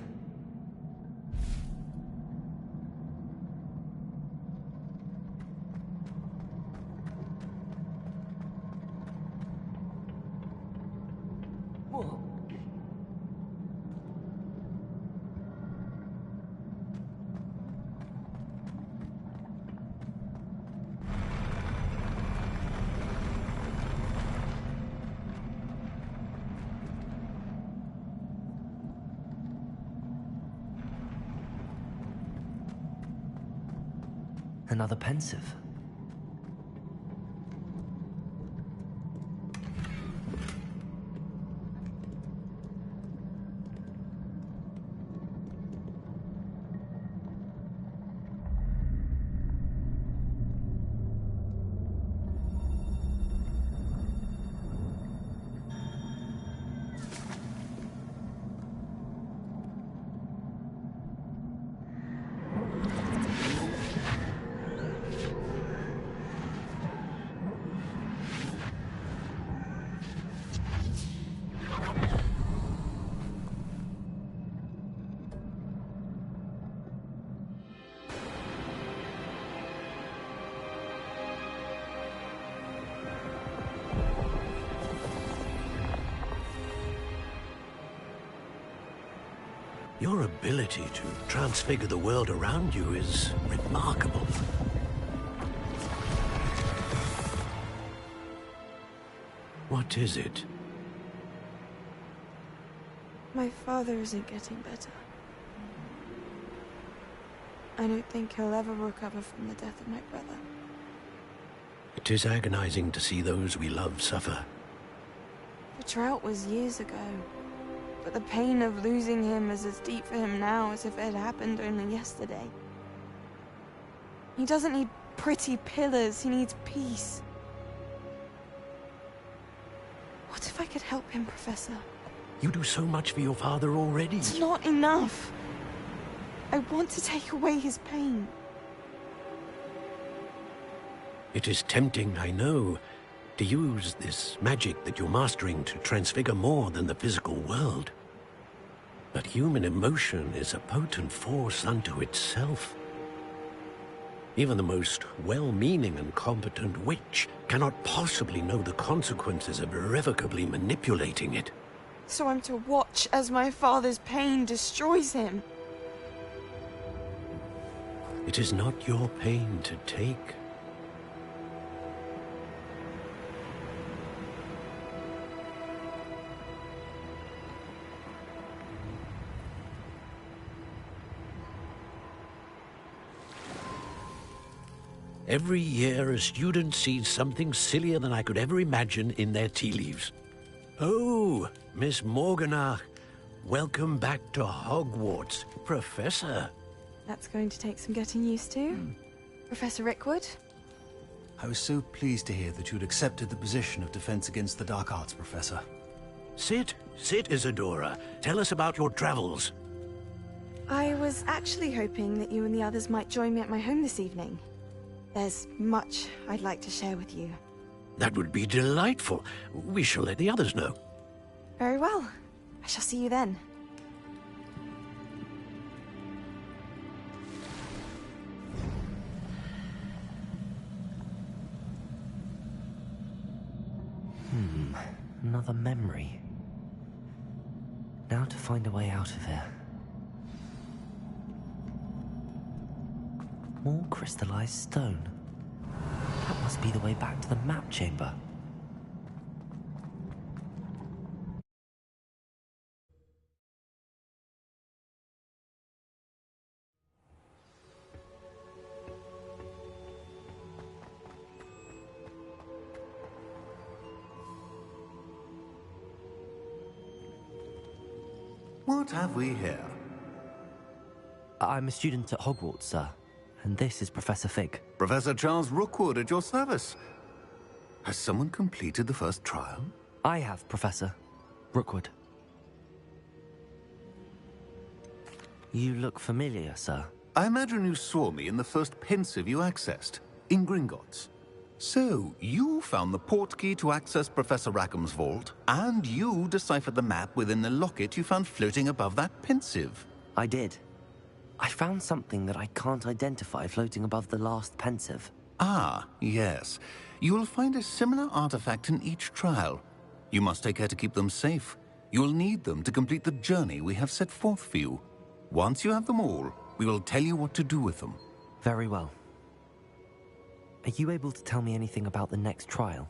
Whoa. Another pensive. Your ability to transfigure the world around you is remarkable. What is it? My father isn't getting better. I don't think he'll ever recover from the death of my brother. It is agonizing to see those we love suffer. The drought was years ago, but the pain of losing him is as deep for him now as if it had happened only yesterday. He doesn't need pretty pillars, he needs peace. What if I could help him, Professor? You do so much for your father already. It's not enough. I want to take away his pain. It is tempting, I know, to use this magic that you're mastering to transfigure more than the physical world. But human emotion is a potent force unto itself. Even the most well-meaning and competent witch cannot possibly know the consequences of irrevocably manipulating it. So I'm to watch as my father's pain destroys him. It is not your pain to take. Every year, a student sees something sillier than I could ever imagine in their tea leaves. Oh, Miss Morganach, welcome back to Hogwarts, Professor. That's going to take some getting used to. Professor Rickwood? I was so pleased to hear that you'd accepted the position of Defense Against the Dark Arts, Professor. Sit, Isadora. Tell us about your travels. I was actually hoping that you and the others might join me at my home this evening. There's much I'd like to share with you. That would be delightful. We shall let the others know. Very well. I shall see you then. Another memory. Now to find a way out of here. More crystallized stone. That must be the way back to the map chamber. What have we here? I'm a student at Hogwarts, sir. And this is Professor Fig. Professor Charles Rookwood at your service. Has someone completed the first trial? I have, Professor Rookwood. You look familiar, sir. I imagine you saw me in the first pensive you accessed, in Gringotts. So, you found the portkey to access Professor Rackham's vault, and you deciphered the map within the locket you found floating above that pensive. I did. I found something that I can't identify floating above the last pensive. Ah, yes. You will find a similar artifact in each trial. You must take care to keep them safe. You will need them to complete the journey we have set forth for you. Once you have them all, we will tell you what to do with them. Very well. Are you able to tell me anything about the next trial?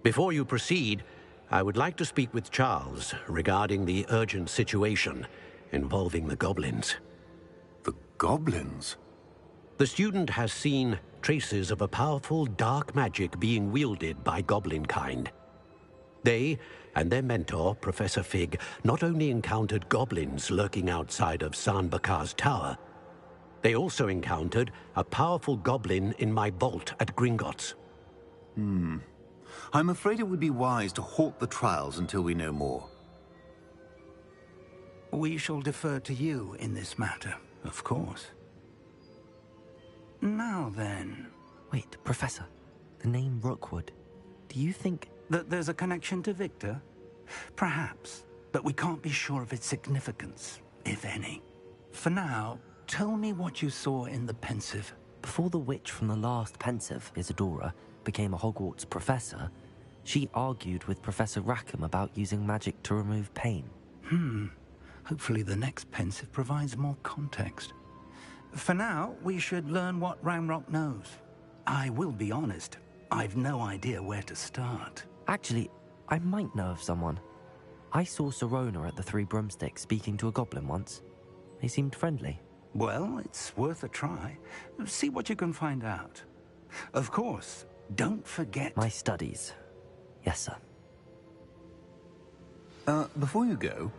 Before you proceed, I would like to speak with Charles regarding the urgent situation involving the goblins. The goblins? The student has seen traces of a powerful dark magic being wielded by goblin kind. They and their mentor, Professor Fig, not only encountered goblins lurking outside of San Bakar's tower, they also encountered a powerful goblin in my vault at Gringotts. I'm afraid it would be wise to halt the trials until we know more. We shall defer to you in this matter, of course. Now then... Wait, Professor. The name Rookwood. Do you think... that there's a connection to Victor? Perhaps, but we can't be sure of its significance, if any. For now, tell me what you saw in the pensive. Before the witch from the last pensive, Isadora, became a Hogwarts professor, she argued with Professor Rackham about using magic to remove pain. Hopefully the next pensive provides more context. For now, we should learn what Ranrock knows. I will be honest, I've no idea where to start. Actually, I might know of someone. I saw Serona at the Three Broomsticks speaking to a goblin once. They seemed friendly. Well, it's worth a try. See what you can find out. Of course, don't forget... My studies. Yes, sir. Before you go...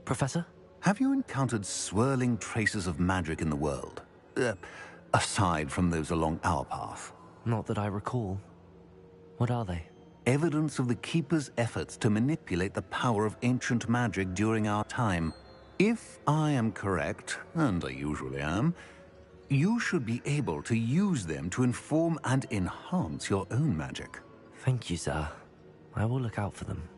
Professor? Have you encountered swirling traces of magic in the world? Aside from those along our path? Not that I recall. What are they? Evidence of the Keeper's efforts to manipulate the power of ancient magic during our time. If I am correct, and I usually am, you should be able to use them to inform and enhance your own magic. Thank you, sir. I will look out for them.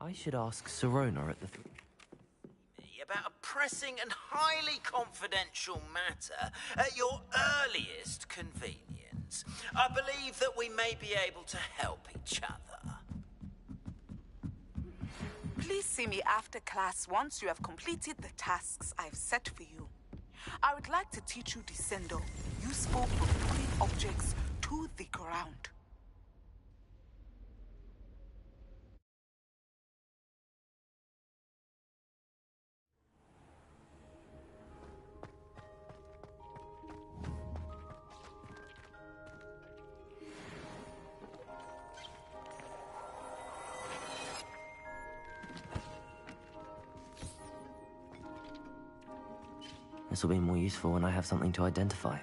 I should ask Serona at the... About a pressing and highly confidential matter at your earliest convenience. I believe that we may be able to help each other. Please see me after class once you have completed the tasks I've set for you. I would like to teach you Descendo, useful for moving objects to the ground. This will be more useful when I have something to identify.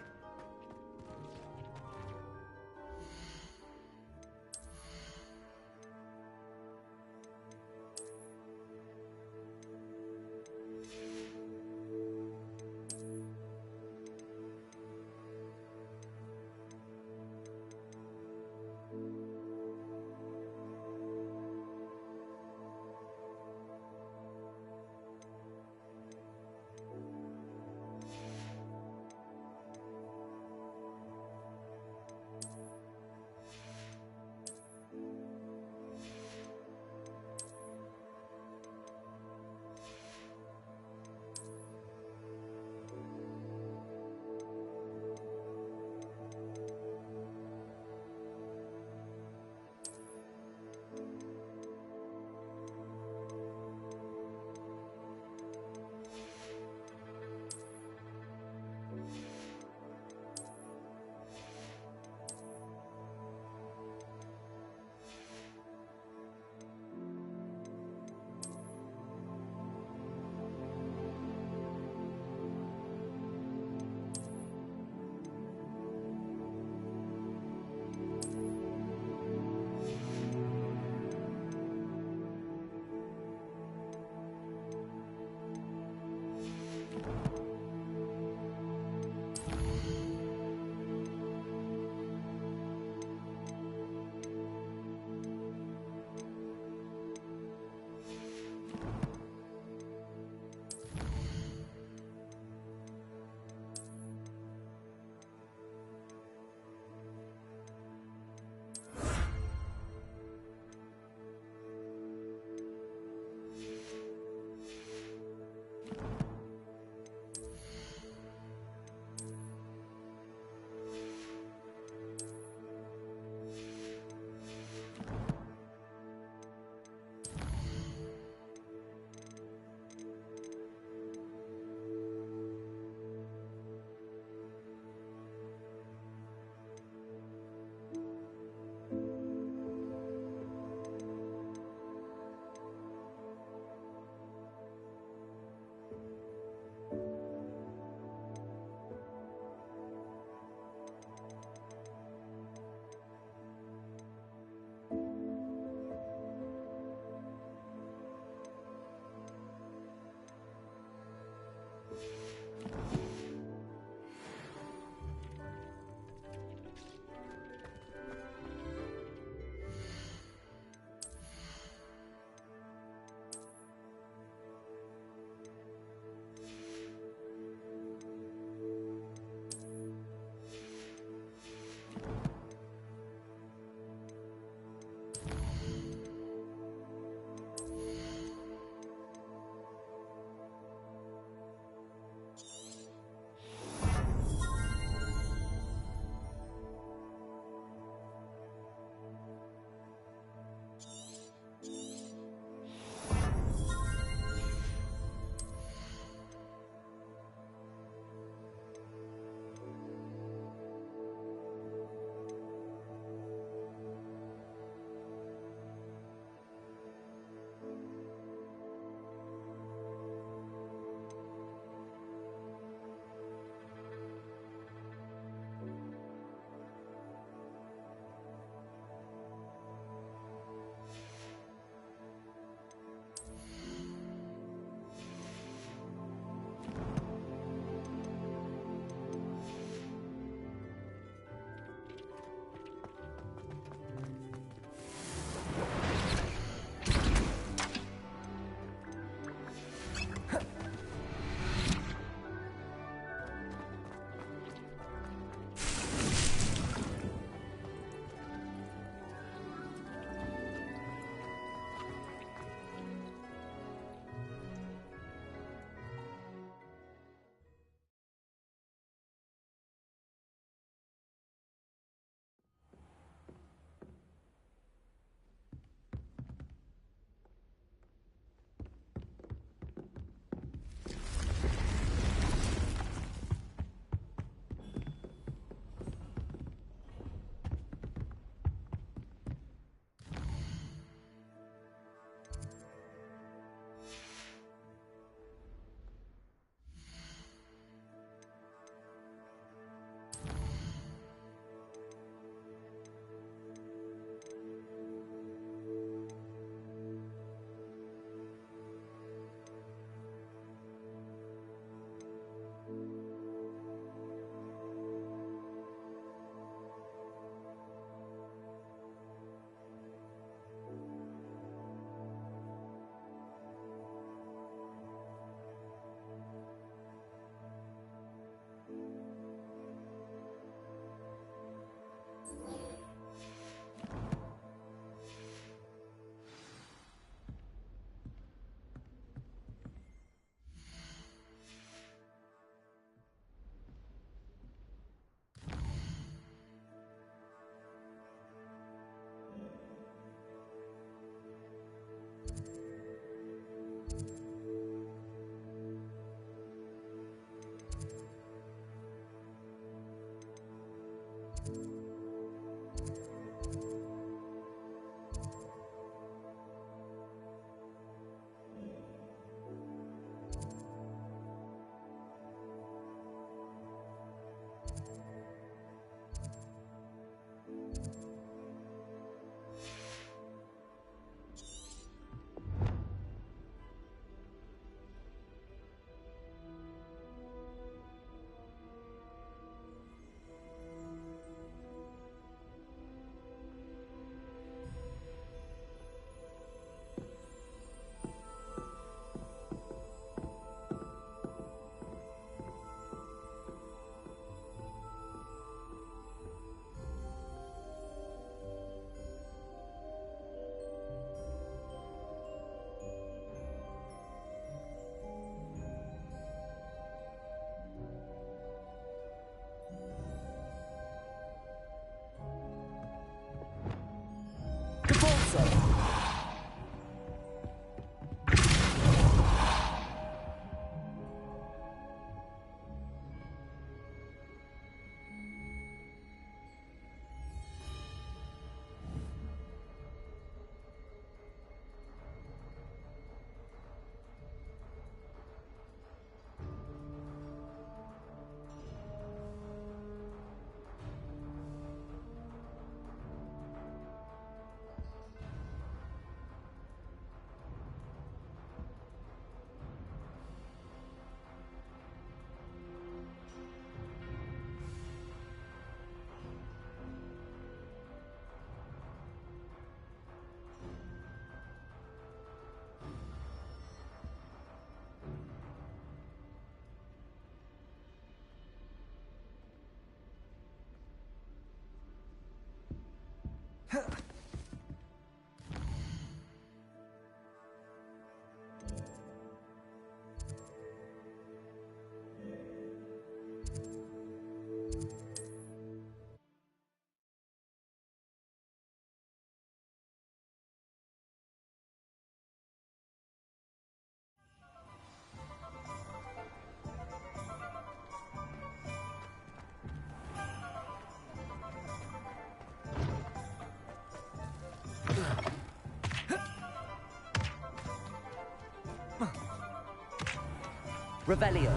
Revelio.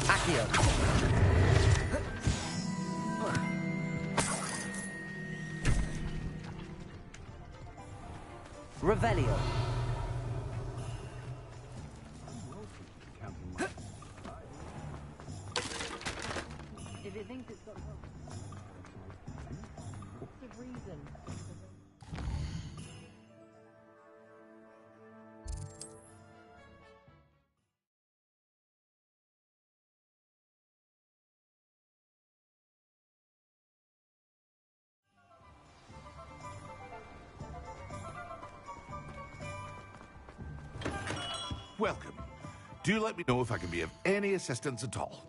Accio. Revelio. If it thinks it's got lots of reason. Welcome. Do let me know if I can be of any assistance at all.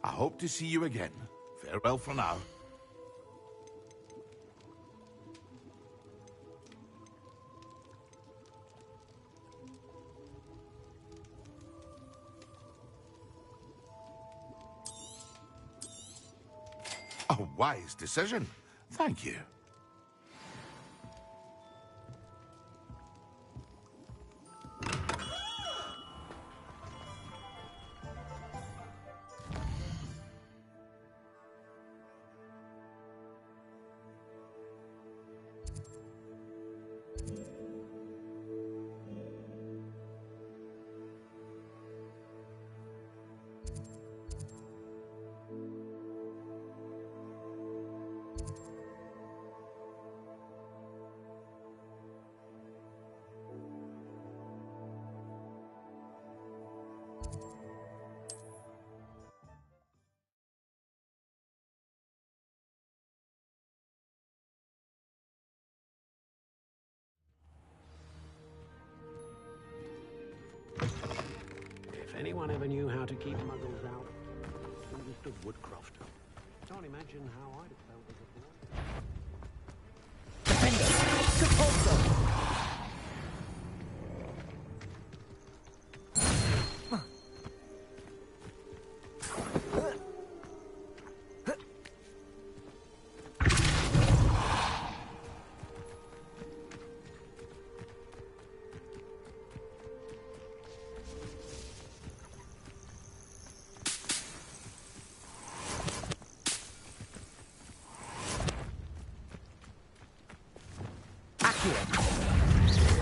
I hope to see you again. Farewell for now. A wise decision. Thank you. If anyone ever knew how to keep muggles out, understood Woodcroft. Can't imagine how I'd have felt as a boy.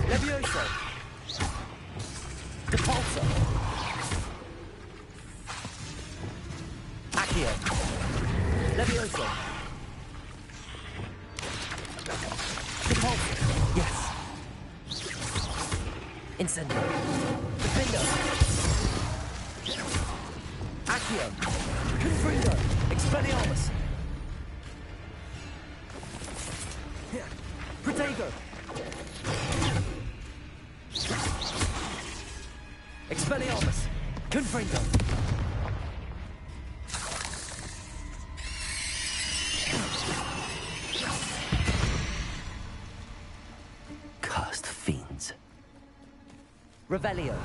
Levioso. Depulso. Accio. Levioso. Depulso. Yes. Incendio. Defendo. Accio. Confringo. Expelliarmus. Protego. Expelliarmus! Confringo! Cursed fiends. Revelio.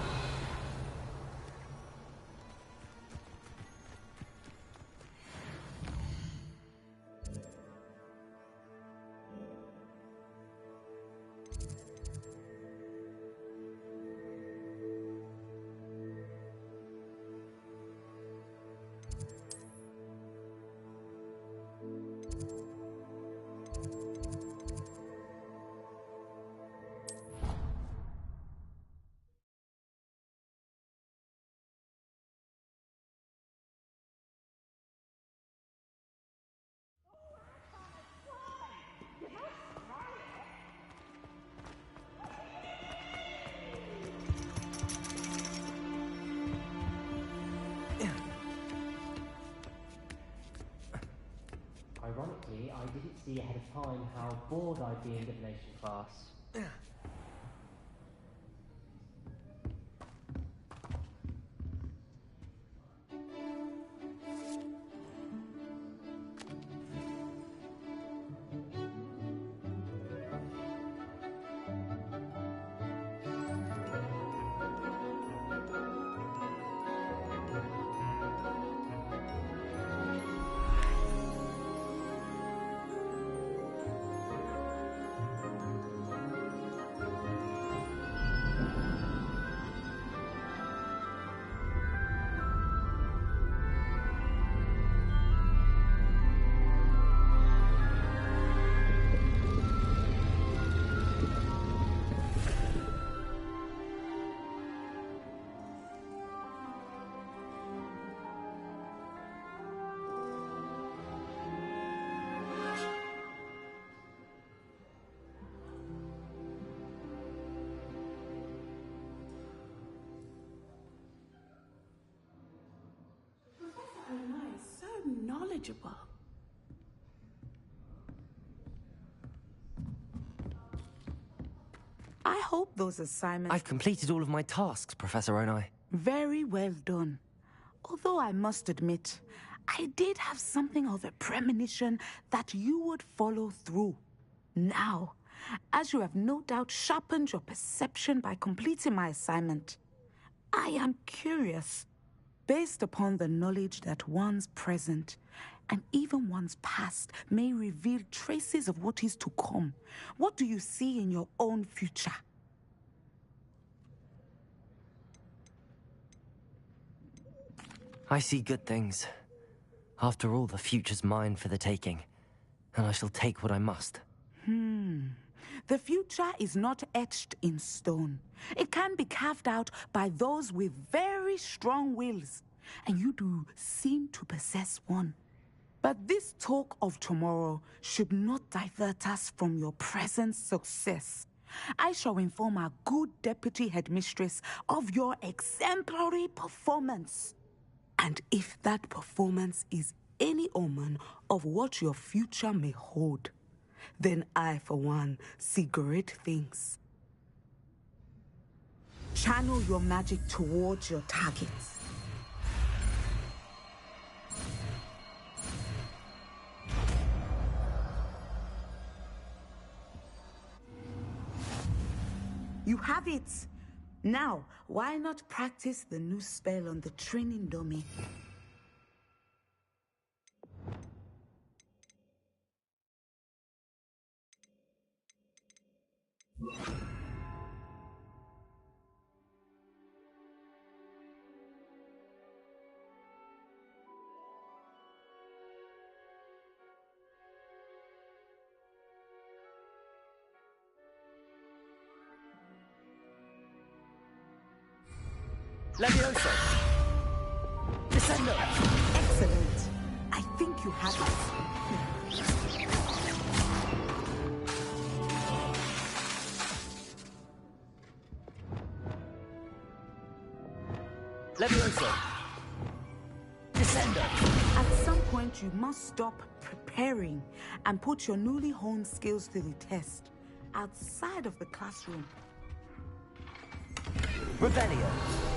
see ahead of time how bored I'd be in divination class. Knowledgeable. I hope those assignments... I've completed all of my tasks, Professor Onai. Very well done. Although I must admit, I did have something of a premonition that you would follow through. Now, as you have no doubt sharpened your perception by completing my assignment, I am curious, based upon the knowledge that one's present and even one's past may reveal traces of what is to come. What do you see in your own future? I see good things. After all, the future's mine for the taking, and I shall take what I must. The future is not etched in stone. It can be carved out by those with very strong wills, and you do seem to possess one. But this talk of tomorrow should not divert us from your present success. I shall inform our good deputy headmistress of your exemplary performance. And if that performance is any omen of what your future may hold, then I, for one, see great things. Channel your magic towards your targets. You have it! Now, why not practice the new spell on the training dummy? Levioso! Descendo! Excellent. I think you have it. Levioso! Descendo! At some point, you must stop preparing and put your newly honed skills to the test outside of the classroom. Revelio!